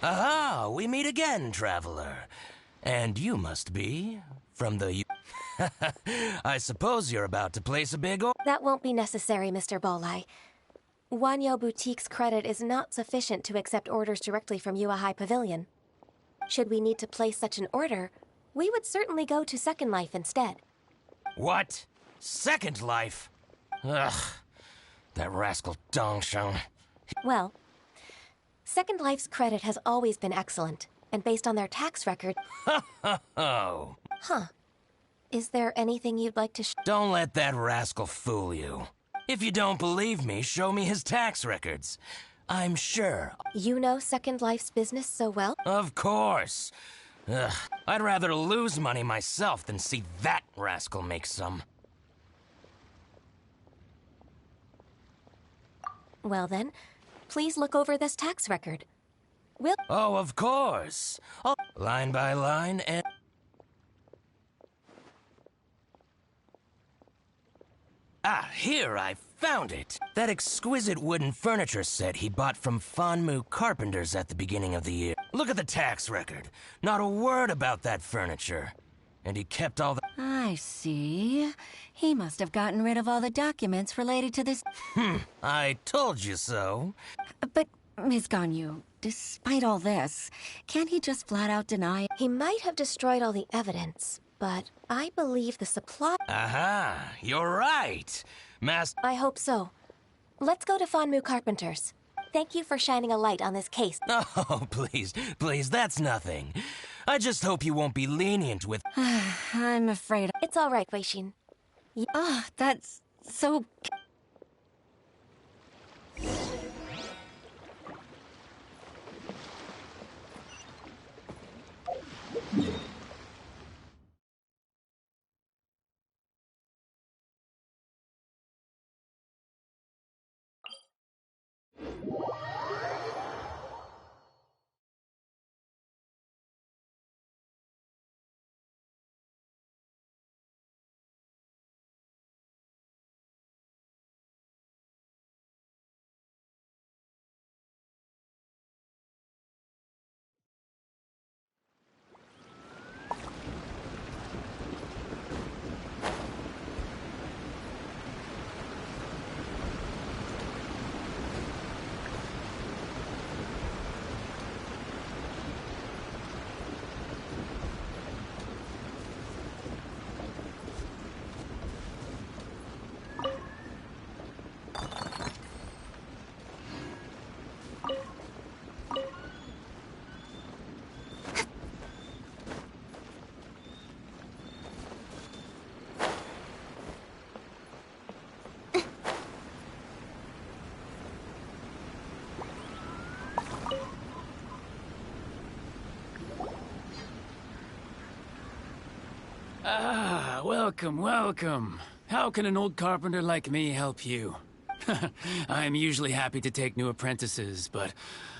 Aha, we meet again, traveler. And you must be from the... I suppose you're about to place a big order. That won't be necessary, Mr. Bolai. Wanyo Boutique's credit is not sufficient to accept orders directly from Yua High Pavilion. Should we need to place such an order, we would certainly go to Second Life instead. What? Second Life? Ugh, that rascal Dongsheng. Well, Second Life's credit has always been excellent, and based on their tax record... Oh. Huh. Is there anything you'd like to Don't let that rascal fool you. If you don't believe me, show me his tax records. I'm sure. You know Second Life's business so well? Of course. Ugh, I'd rather lose money myself than see that rascal make some. Well then, please look over this tax record. Oh, of course. Line by line and... Ah, here, I found it. That exquisite wooden furniture set he bought from Fanmu Carpenters at the beginning of the year. Look at the tax record. Not a word about that furniture. And he kept all the... I see. He must have gotten rid of all the documents related to this... I told you so. But, Ms. Ganyu, despite all this, can't he just flat out deny it? He might have destroyed all the evidence, but I believe the supply... Aha, you're right. I hope so. Let's go to Fanmu Carpenters. Thank you for shining a light on this case. Oh, please, that's nothing. I just hope you won't be lenient with... I'm afraid... It's all right, Weishin. Oh, that's so... Ah, welcome. How can an old carpenter like me help you? I'm usually happy to take new apprentices, but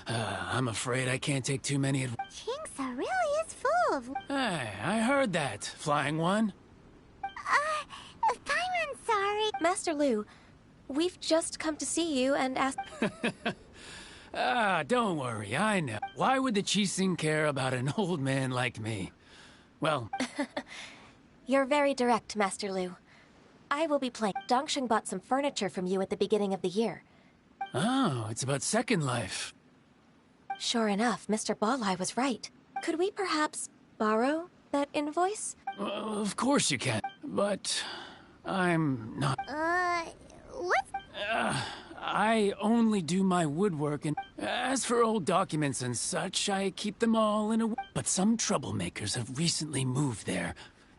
I'm afraid I can't take too many at... Chingsa really is full of... Hey, I heard that, Flying One. Paimon's sorry. Master Lu, we've just come to see you and ask... Don't worry, I know. Why would the Qixing care about an old man like me? Well... You're very direct, Master Lu. I will be playing. Dongsheng bought some furniture from you at the beginning of the year. Oh, it's about Second Life. Sure enough, Mr. Bolai was right. Could we perhaps borrow that invoice? Of course you can, but I'm not... what? I only do my woodwork, and as for old documents and such, I keep them all in a... But some troublemakers have recently moved there,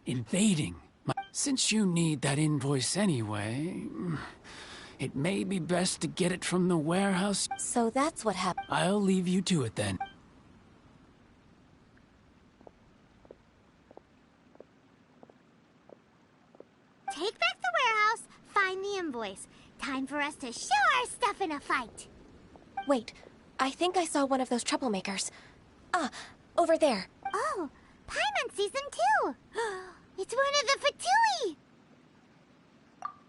invading my... Since you need that invoice anyway, it may be best to get it from the warehouse. So that's what happened. I'll leave you to it then. Take back the warehouse, find the invoice. Time for us to show our stuff in a fight. Wait, I think I saw one of those troublemakers. Ah, over there. Oh, Paimon sees them too. It's one of the Fatui.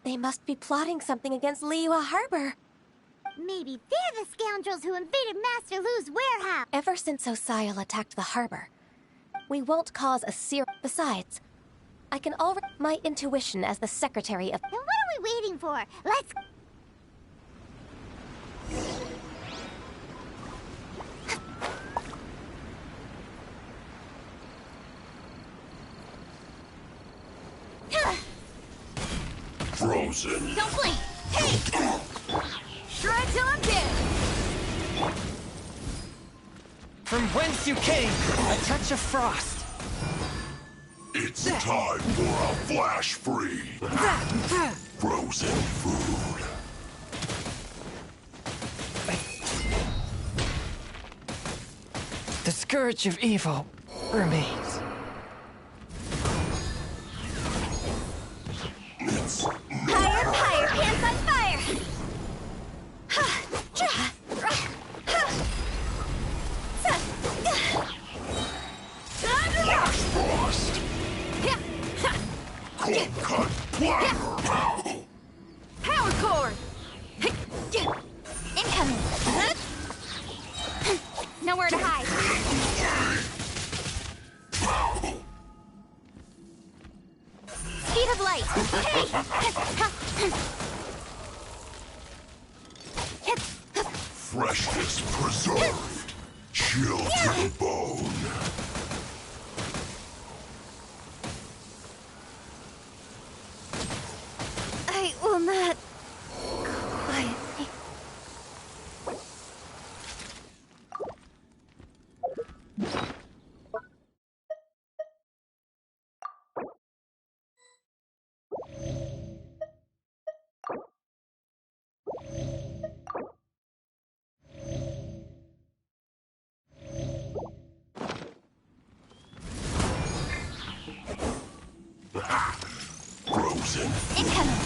They must be plotting something against Liyue Harbor. Maybe they're the scoundrels who invaded Master Lu's warehouse. Ever since Osial attacked the harbor, we won't cause a Besides, I can already... My intuition as the secretary of... Then what are we waiting for? Let's... Frozen. Don't blink! Hey! Shred till I'm dead! From whence you came, a touch of frost. It's time for a flash free. Frozen food. The scourge of evil remains. Higher, higher, hands on fire! Flash frost. Cold cut bladder. Power cord! Incoming! Nowhere to hide. Speed of light! Freshness preserved. Chill to the bone. I will not... quietly... Frozen. Incoming!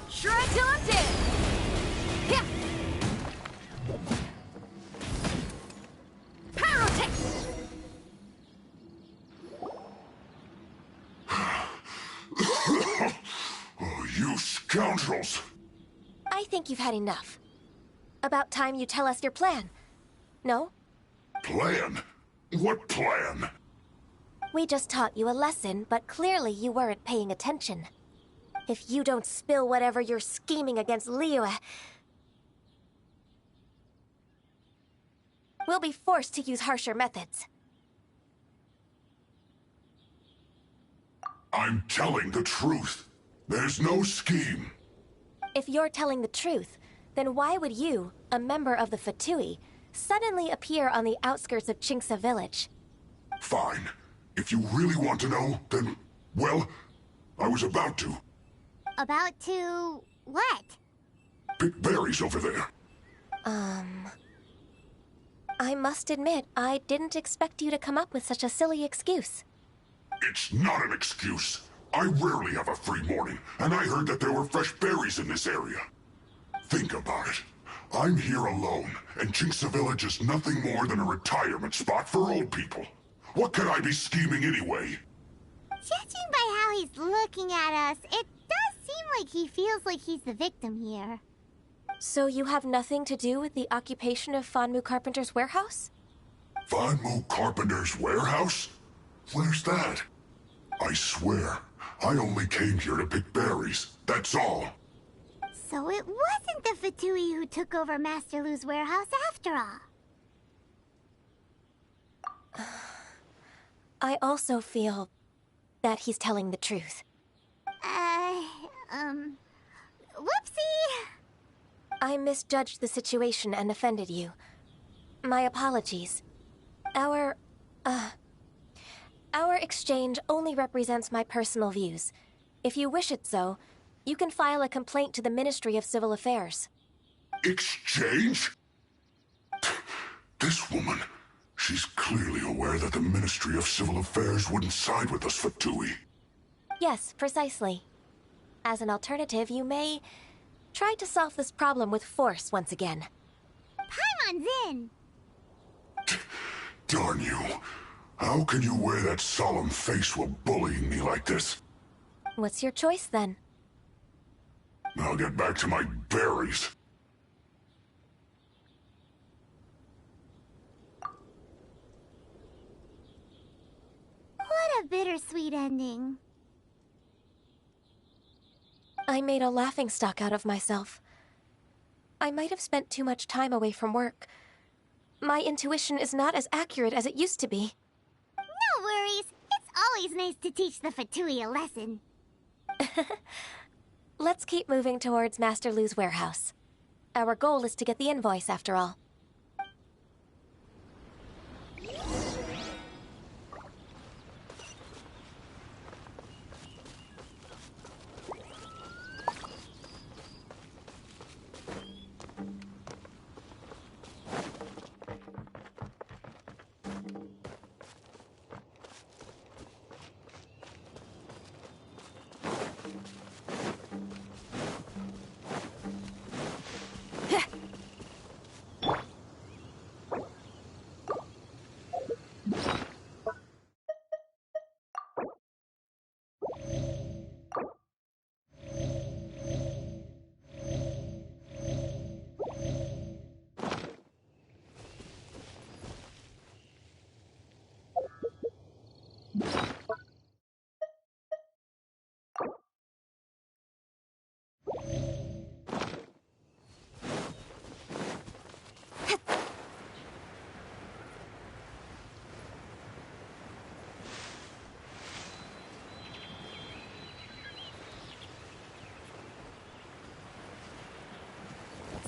Shred till I'm dead! Pyrotech! Oh, you scoundrels! I think you've had enough. About time you tell us your plan. No? Plan? What plan? We just taught you a lesson, but clearly you weren't paying attention. If you don't spill whatever you're scheming against Liyue, we'll be forced to use harsher methods. I'm telling the truth. There's no scheme. If you're telling the truth, then why would you, a member of the Fatui, suddenly appear on the outskirts of Chinksa village? Fine. If you really want to know, then, well, I was about to. About to... what? Pick berries over there. I must admit, I didn't expect you to come up with such a silly excuse. It's not an excuse. I rarely have a free morning, and I heard that there were fresh berries in this area. Think about it. I'm here alone, and Chinksa Village is nothing more than a retirement spot for old people. What could I be scheming anyway? Judging by how he's looking at us, it does seem like he feels like he's the victim here. So you have nothing to do with the occupation of Fanmu Carpenter's warehouse? Fanmu Carpenter's warehouse? Where's that? I swear, I only came here to pick berries. That's all. So it wasn't the Fatui who took over Master Lu's warehouse after all. I also feel that he's telling the truth. Whoopsie! I misjudged the situation and offended you. My apologies. Our exchange only represents my personal views. If you wish it so, you can file a complaint to the Ministry of Civil Affairs. Exchange? This woman, she's clearly aware that the Ministry of Civil Affairs wouldn't side with us, Fatui. Yes, precisely. As an alternative, you may tried to solve this problem with force once again. Paimon's in! Darn you. How can you wear that solemn face while bullying me like this? What's your choice, then? I'll get back to my berries. What a bittersweet ending. I made a laughingstock out of myself. I might have spent too much time away from work. My intuition is not as accurate as it used to be. No worries. It's always nice to teach the Fatui a lesson. Let's keep moving towards Master Lu's warehouse. Our goal is to get the invoice, after all.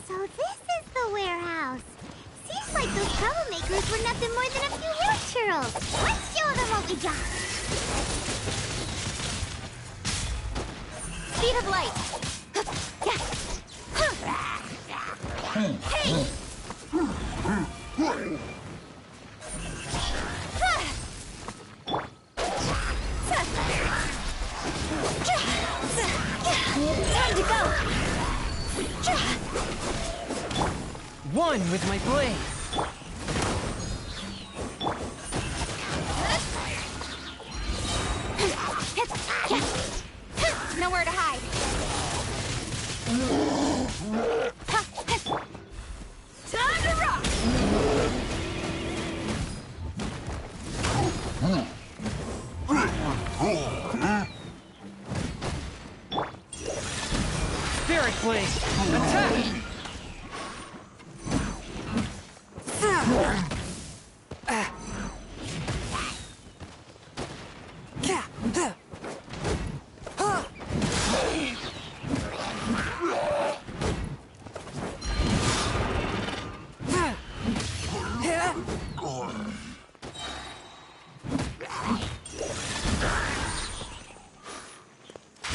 So this is the warehouse. Seems like those troublemakers were nothing more than a few hill churls. Let's show them what we got. Speed of light. Hey! Time to go! One with my blade. Nowhere to hide. Time to rock! Spirit blade, attack!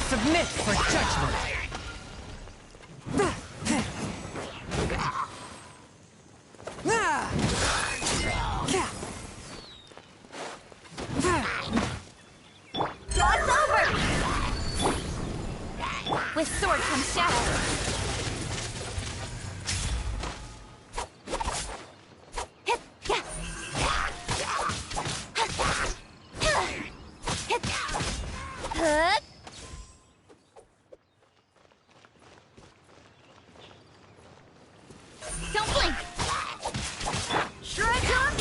Submit for judgment! It's over! With sword comes shadow. Don't blink! Shred on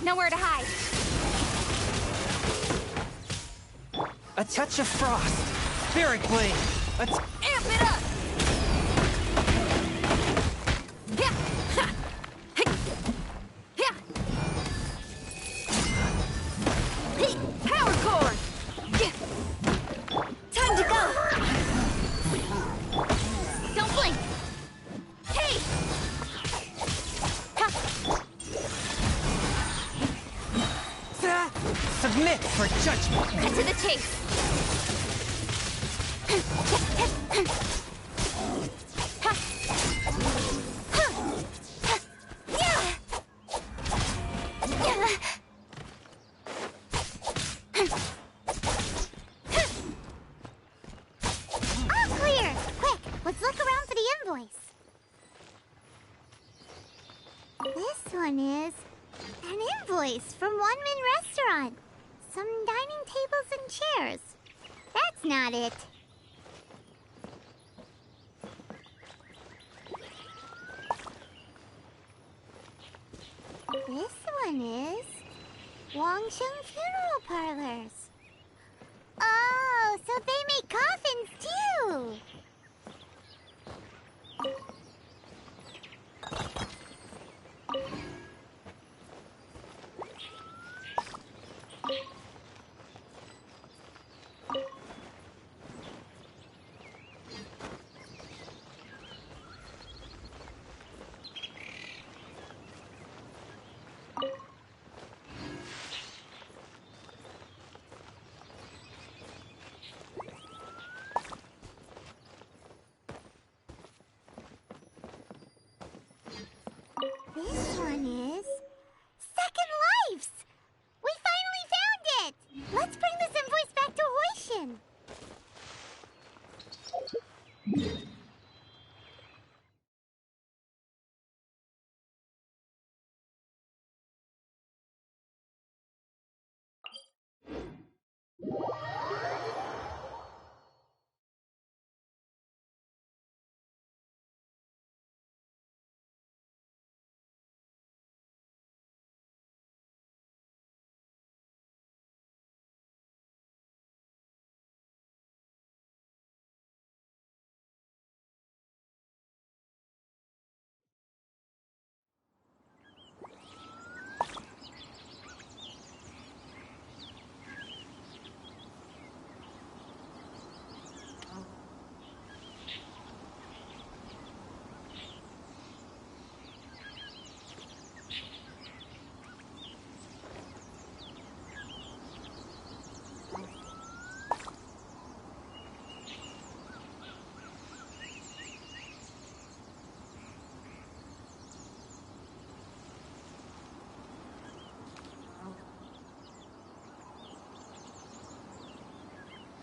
Nowhere to hide. A touch of frost. Spirit blade. Amp it up! Power cord! Time to go! Don't blink! Hey! Submit for judgment. Cut to the chase! All clear! Quick, let's look around for the invoice. This one is an invoice from One Man Restaurant. Some dining tables and chairs. That's not it. This one is Wangsheng Funeral Parlors. Oh, so they make coffins too. This one is Second Lives. We finally found it. Let's bring this invoice back to Hoishin.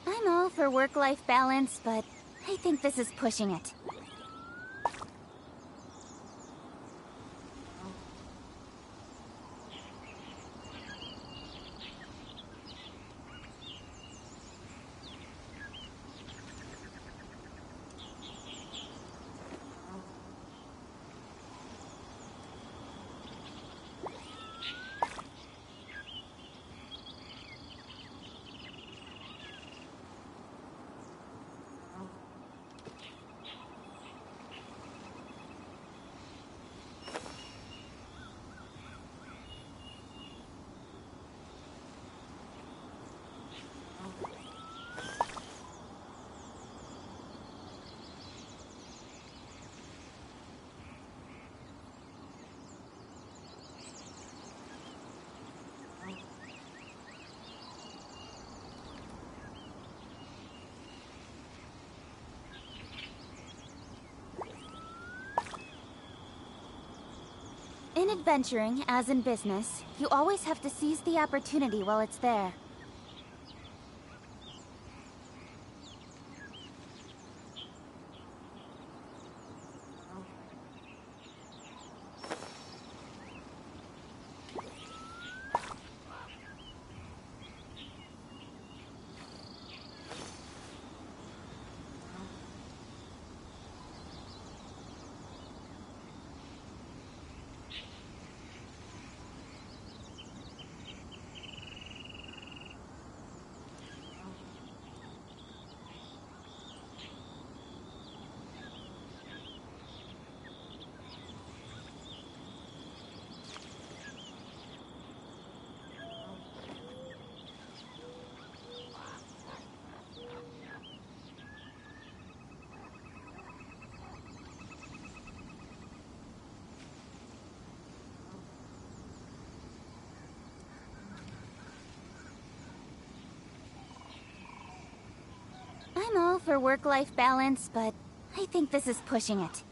I'm all for work-life balance, but I think this is pushing it. In adventuring, as in business, you always have to seize the opportunity while it's there. I'm all for work-life balance, but I think this is pushing it.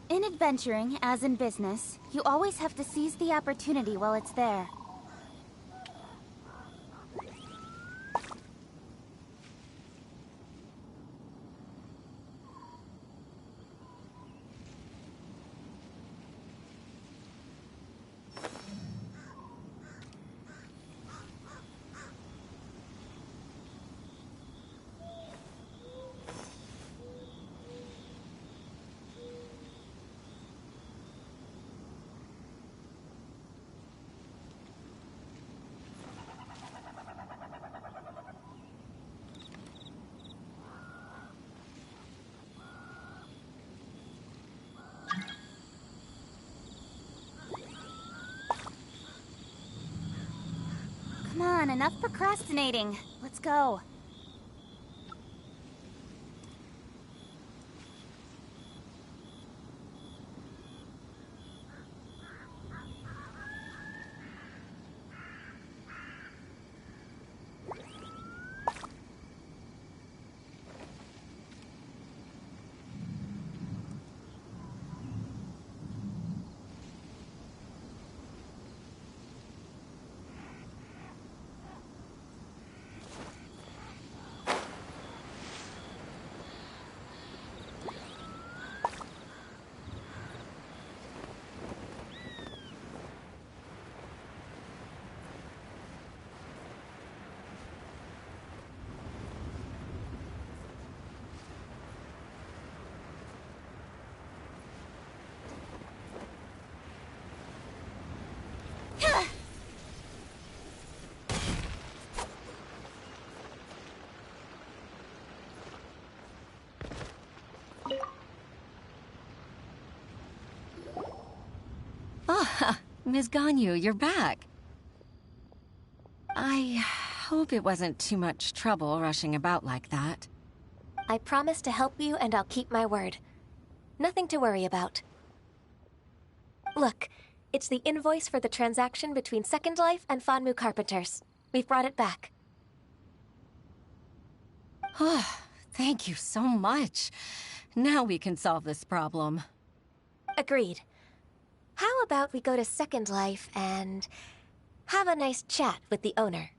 In adventuring, as in business, you always have to seize the opportunity while it's there. Come on, enough procrastinating. Let's go. Ah, Ms. Ganyu, you're back. I hope it wasn't too much trouble rushing about like that. I promise to help you, and I'll keep my word. Nothing to worry about. Look, it's the invoice for the transaction between Second Life and Fanmu Carpenters. We've brought it back. Oh, thank you so much. Now we can solve this problem. Agreed. How about we go to Second Life and have a nice chat with the owner?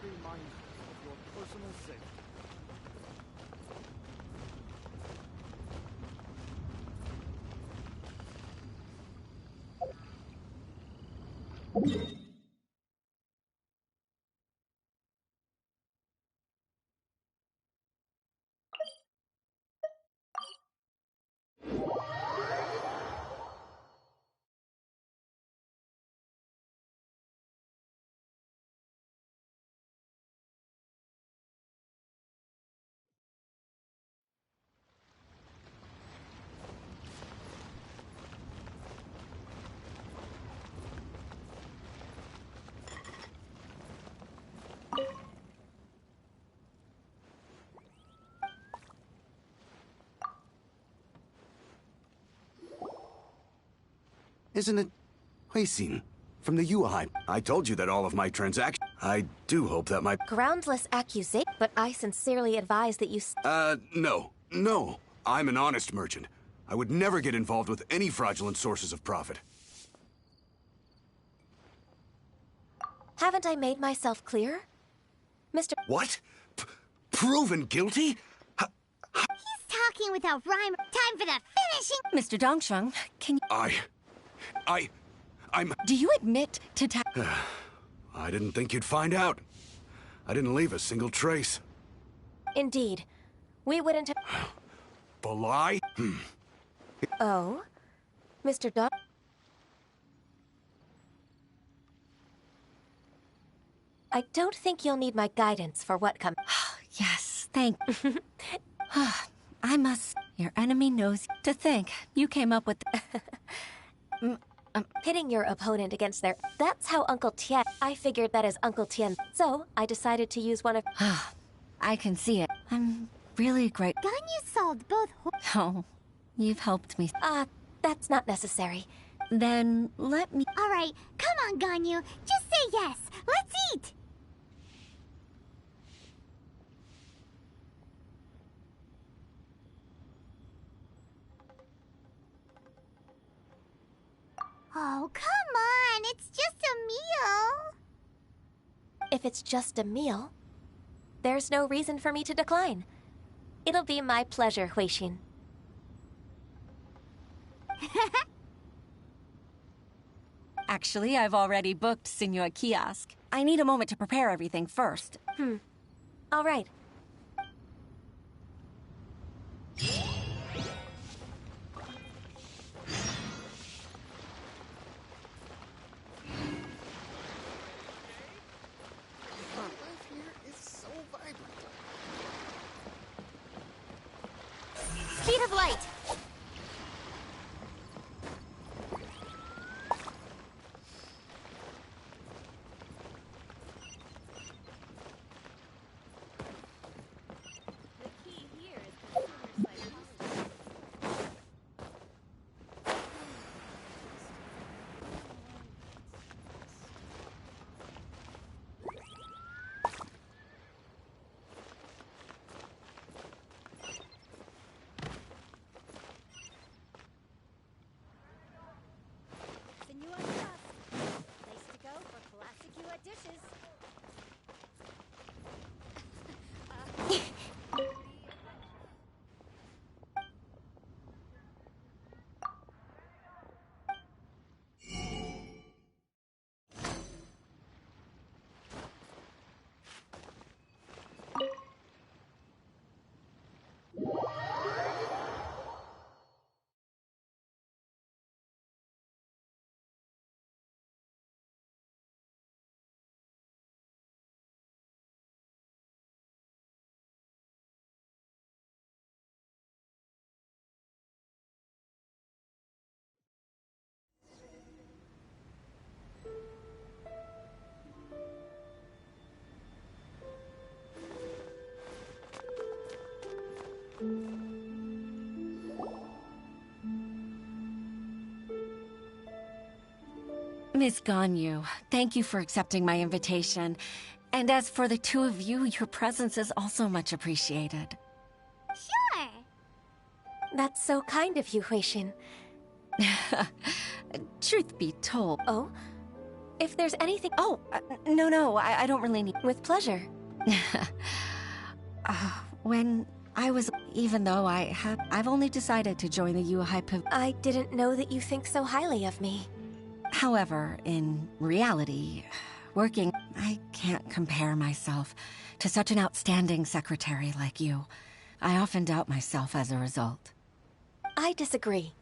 Be mindful of your personal safety. Isn't it Huixin from the Yuehai? I told you that all of my transactions... I do hope that my... Groundless accusation, but I sincerely advise that you... No. No. I'm an honest merchant. I would never get involved with any fraudulent sources of profit. Haven't I made myself clear? Mr. What? Proven guilty? He's talking without rhyme. Time for the finishing... Mr. Dongsheng, can you... I'm... Do you admit to I didn't think you'd find out. I didn't leave a single trace. Indeed. We wouldn't have... The lie? Oh? Mr. Dong... I don't think you'll need my guidance for what comes. Yes, thank... I must... Your enemy knows to think. You came up with... Pitting your opponent against their... That's how Uncle Tien... I figured that as Uncle Tien. So, I decided to use one of... I can see it. I'm really great... Ganyu solved both... Oh, you've helped me. That's not necessary. Then, let me... All right, come on, Ganyu. Just say yes. Let's eat. Oh, come on. It's just a meal. If it's just a meal, there's no reason for me to decline. It'll be my pleasure, Huixin. Actually, I've already booked Senor Kiosk. I need a moment to prepare everything first. All right. Speed of light! Miss Ganyu, thank you for accepting my invitation. And as for the two of you, your presence is also much appreciated. Sure. That's so kind of you, Huixin. Truth be told... Oh? If there's anything... Oh, no, I don't really need... With pleasure. When I was... Even though I've only decided to join the Yuehai Pavilion. I didn't know that you think so highly of me. However, in reality, working... I can't compare myself to such an outstanding secretary like you. I often doubt myself as a result. I disagree.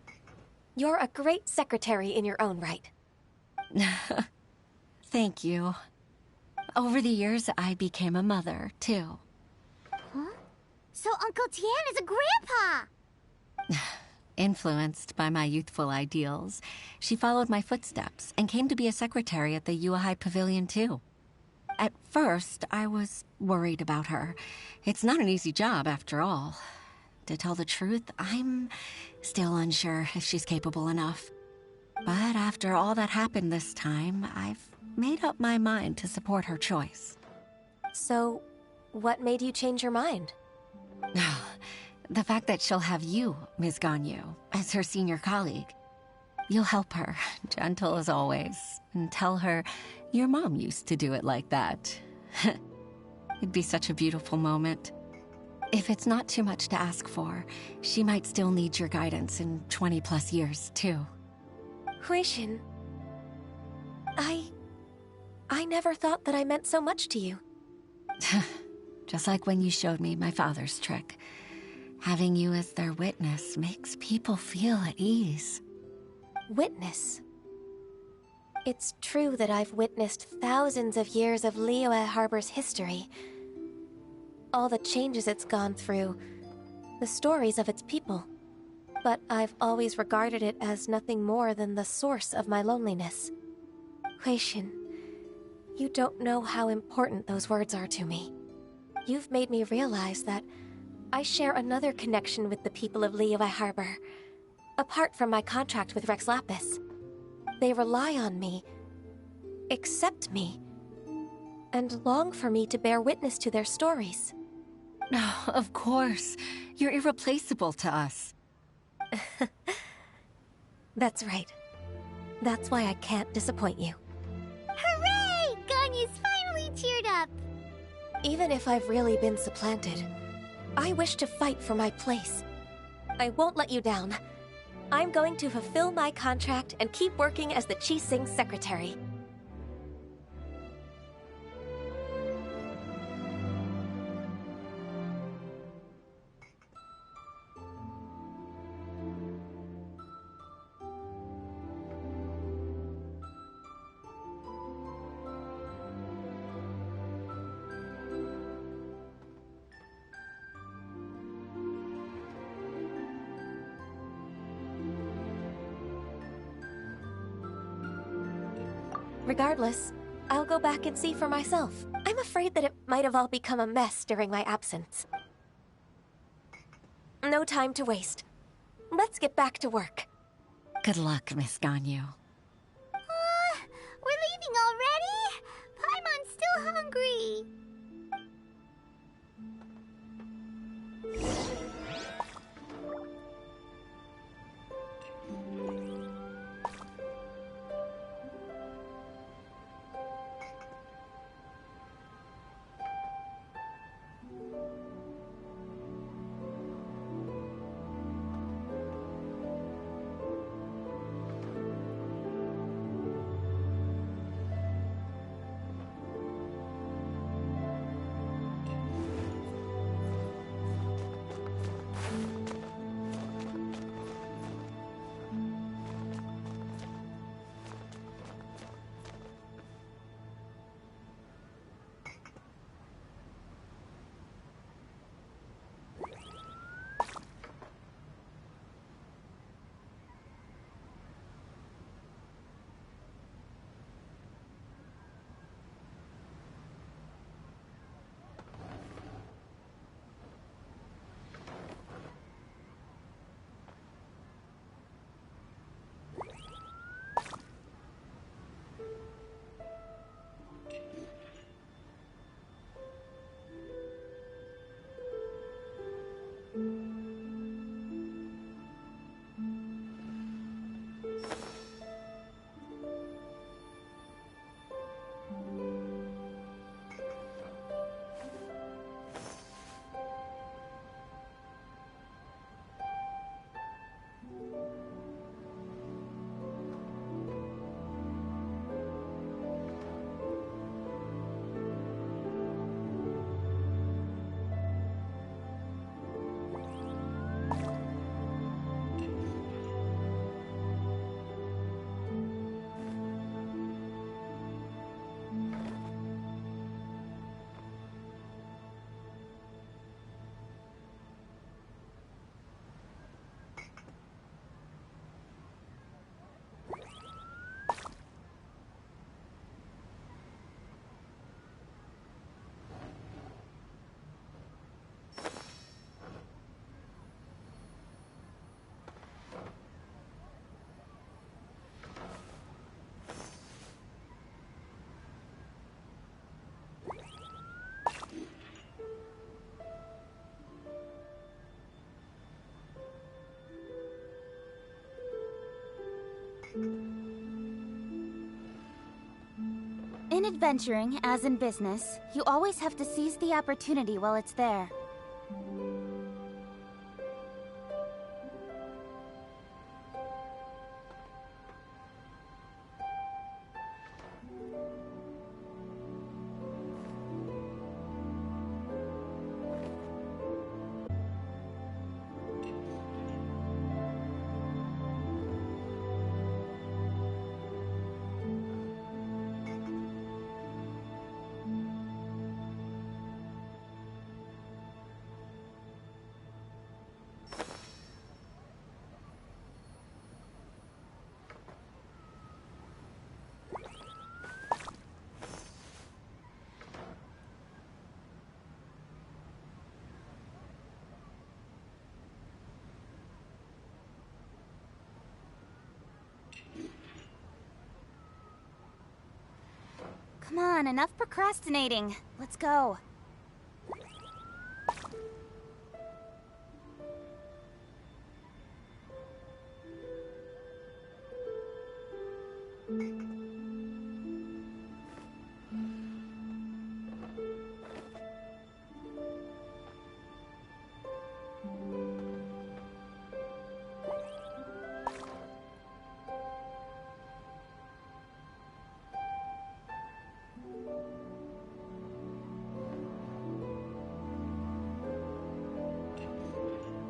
You're a great secretary in your own right. Thank you. Over the years, I became a mother, too. Huh? So Uncle Tien is a grandpa! Influenced by my youthful ideals, she followed my footsteps and came to be a secretary at the Yuehai Pavilion, too. At first, I was worried about her. It's not an easy job, after all. To tell the truth, I'm still unsure if she's capable enough. But after all that happened this time, I've made up my mind to support her choice. So, what made you change your mind? The fact that she'll have you, Ms. Ganyu, as her senior colleague. You'll help her, gentle as always, and tell her your mom used to do it like that. It'd be such a beautiful moment. If it's not too much to ask for, she might still need your guidance in 20+ years, too. Huixin, I never thought that I meant so much to you. Just like when you showed me my father's trick. Having you as their witness makes people feel at ease. Witness? It's true that I've witnessed thousands of years of Liyue Harbor's history. All the changes it's gone through, the stories of its people. But I've always regarded it as nothing more than the source of my loneliness. Huixin, you don't know how important those words are to me. You've made me realize that I share another connection with the people of Liyue Harbor, apart from my contract with Rex Lapis. They rely on me, accept me, and long for me to bear witness to their stories. Oh, of course. You're irreplaceable to us. That's right. That's why I can't disappoint you. Hooray! Ganyu's finally cheered up! Even if I've really been supplanted, I wish to fight for my place. I won't let you down. I'm going to fulfill my contract and keep working as the Qixing secretary. Regardless, I'll go back and see for myself. I'm afraid that it might have all become a mess during my absence. No time to waste. Let's get back to work. Good luck, Miss Ganyu. We're leaving already? Paimon's still hungry. In adventuring, as in business, you always have to seize the opportunity while it's there. Come on, enough procrastinating. Let's go.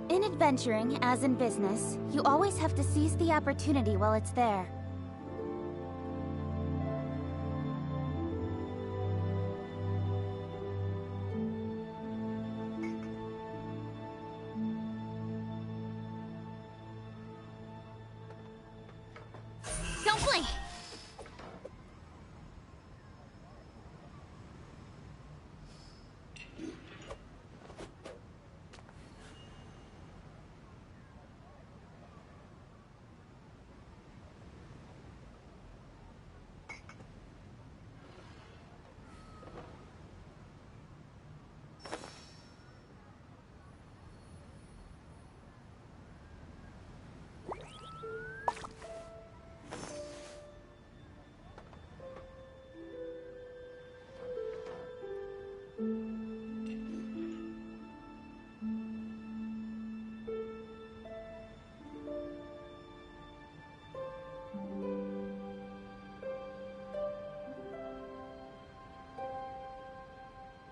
In adventuring, as in business, you always have to seize the opportunity while it's there. Don't blink!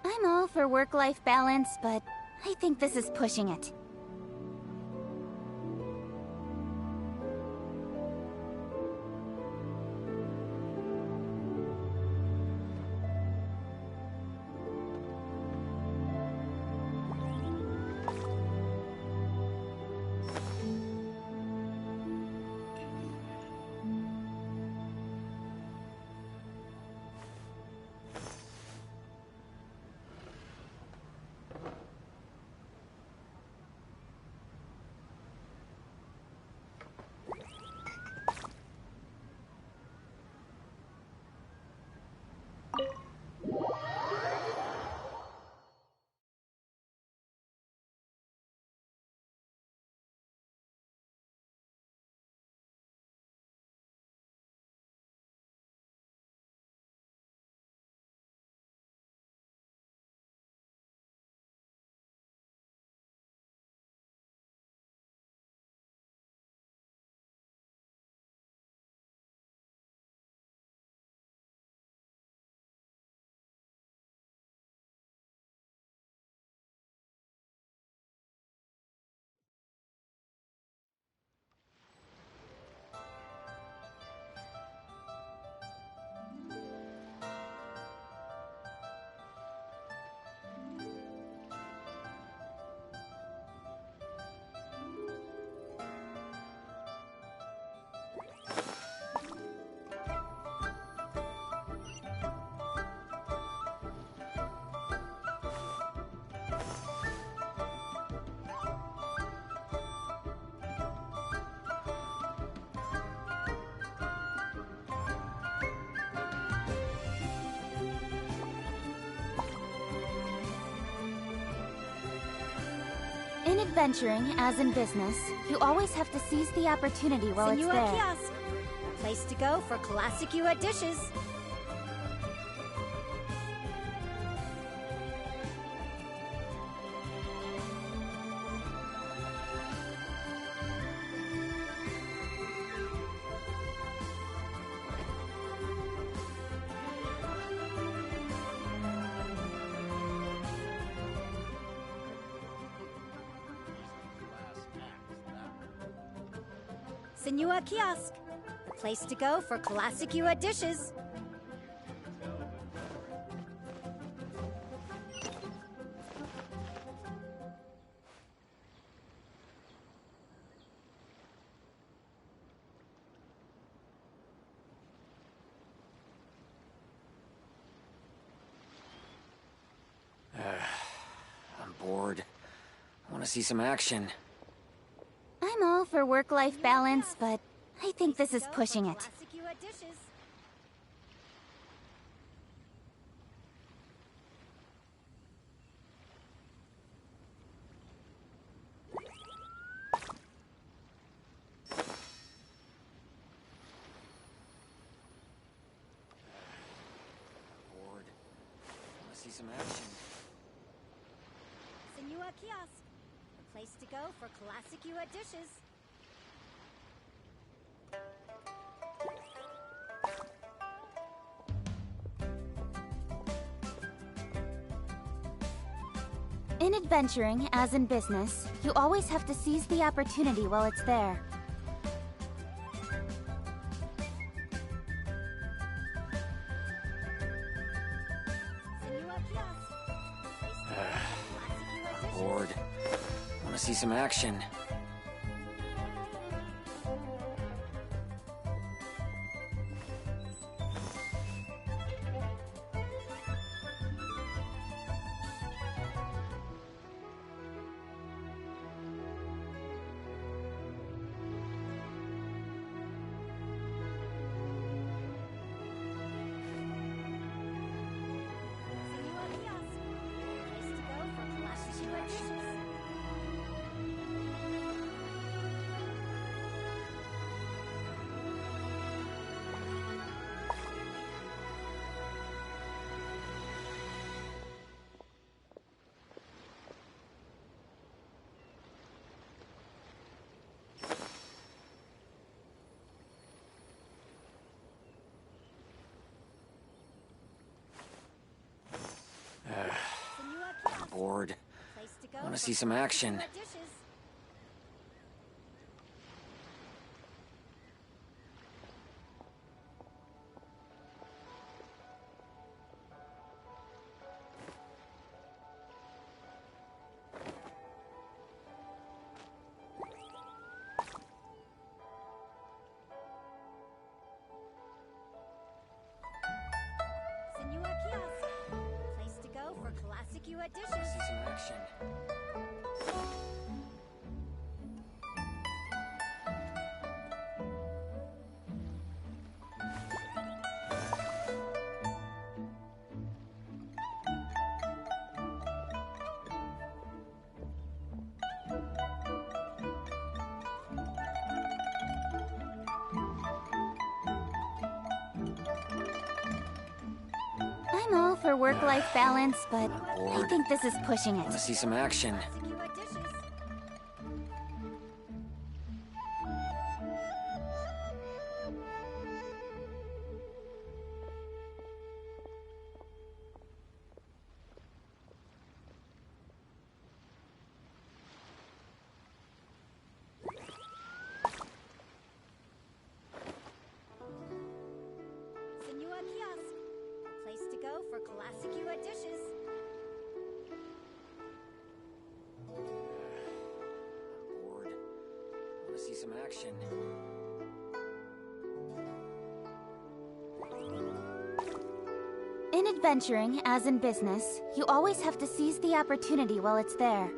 I'm all for work-life balance, but I think this is pushing it. In adventuring, as in business, you always have to seize the opportunity while it's there. Kiosk. Place to go for classic U.S. dishes. Senua Kiosk. The place to go for classic U.S. dishes. I'm bored. I want to see some action. I'm all for work-life balance, but I think this is pushing it. Classic U.S. dishes. Bored. I want to see some action. Senua Kiosk. The place to go for classic U.S. dishes. In adventuring, as in business, you always have to seize the opportunity while it's there. Senua Kiosk. Place to go for classic U.S. dishes. Bored. I want to see some action. Senua Kiosk. Place to go for classic U.S. dishes. Senua Kiosk. Bored. Place to go I want to for see some classic action. U.S. dishes. Senua Kiosk. Place to go for classic U.S. I want to dishes. see some action. I'm all for work-life balance, but I bored. think this is pushing I want to it. see some action. Classic U.S. dishes. Senua Kiosk. A place to go for classic U.S. dishes. Bored. I want to see some action. In adventuring, as in business, you always have to seize the opportunity while it's there.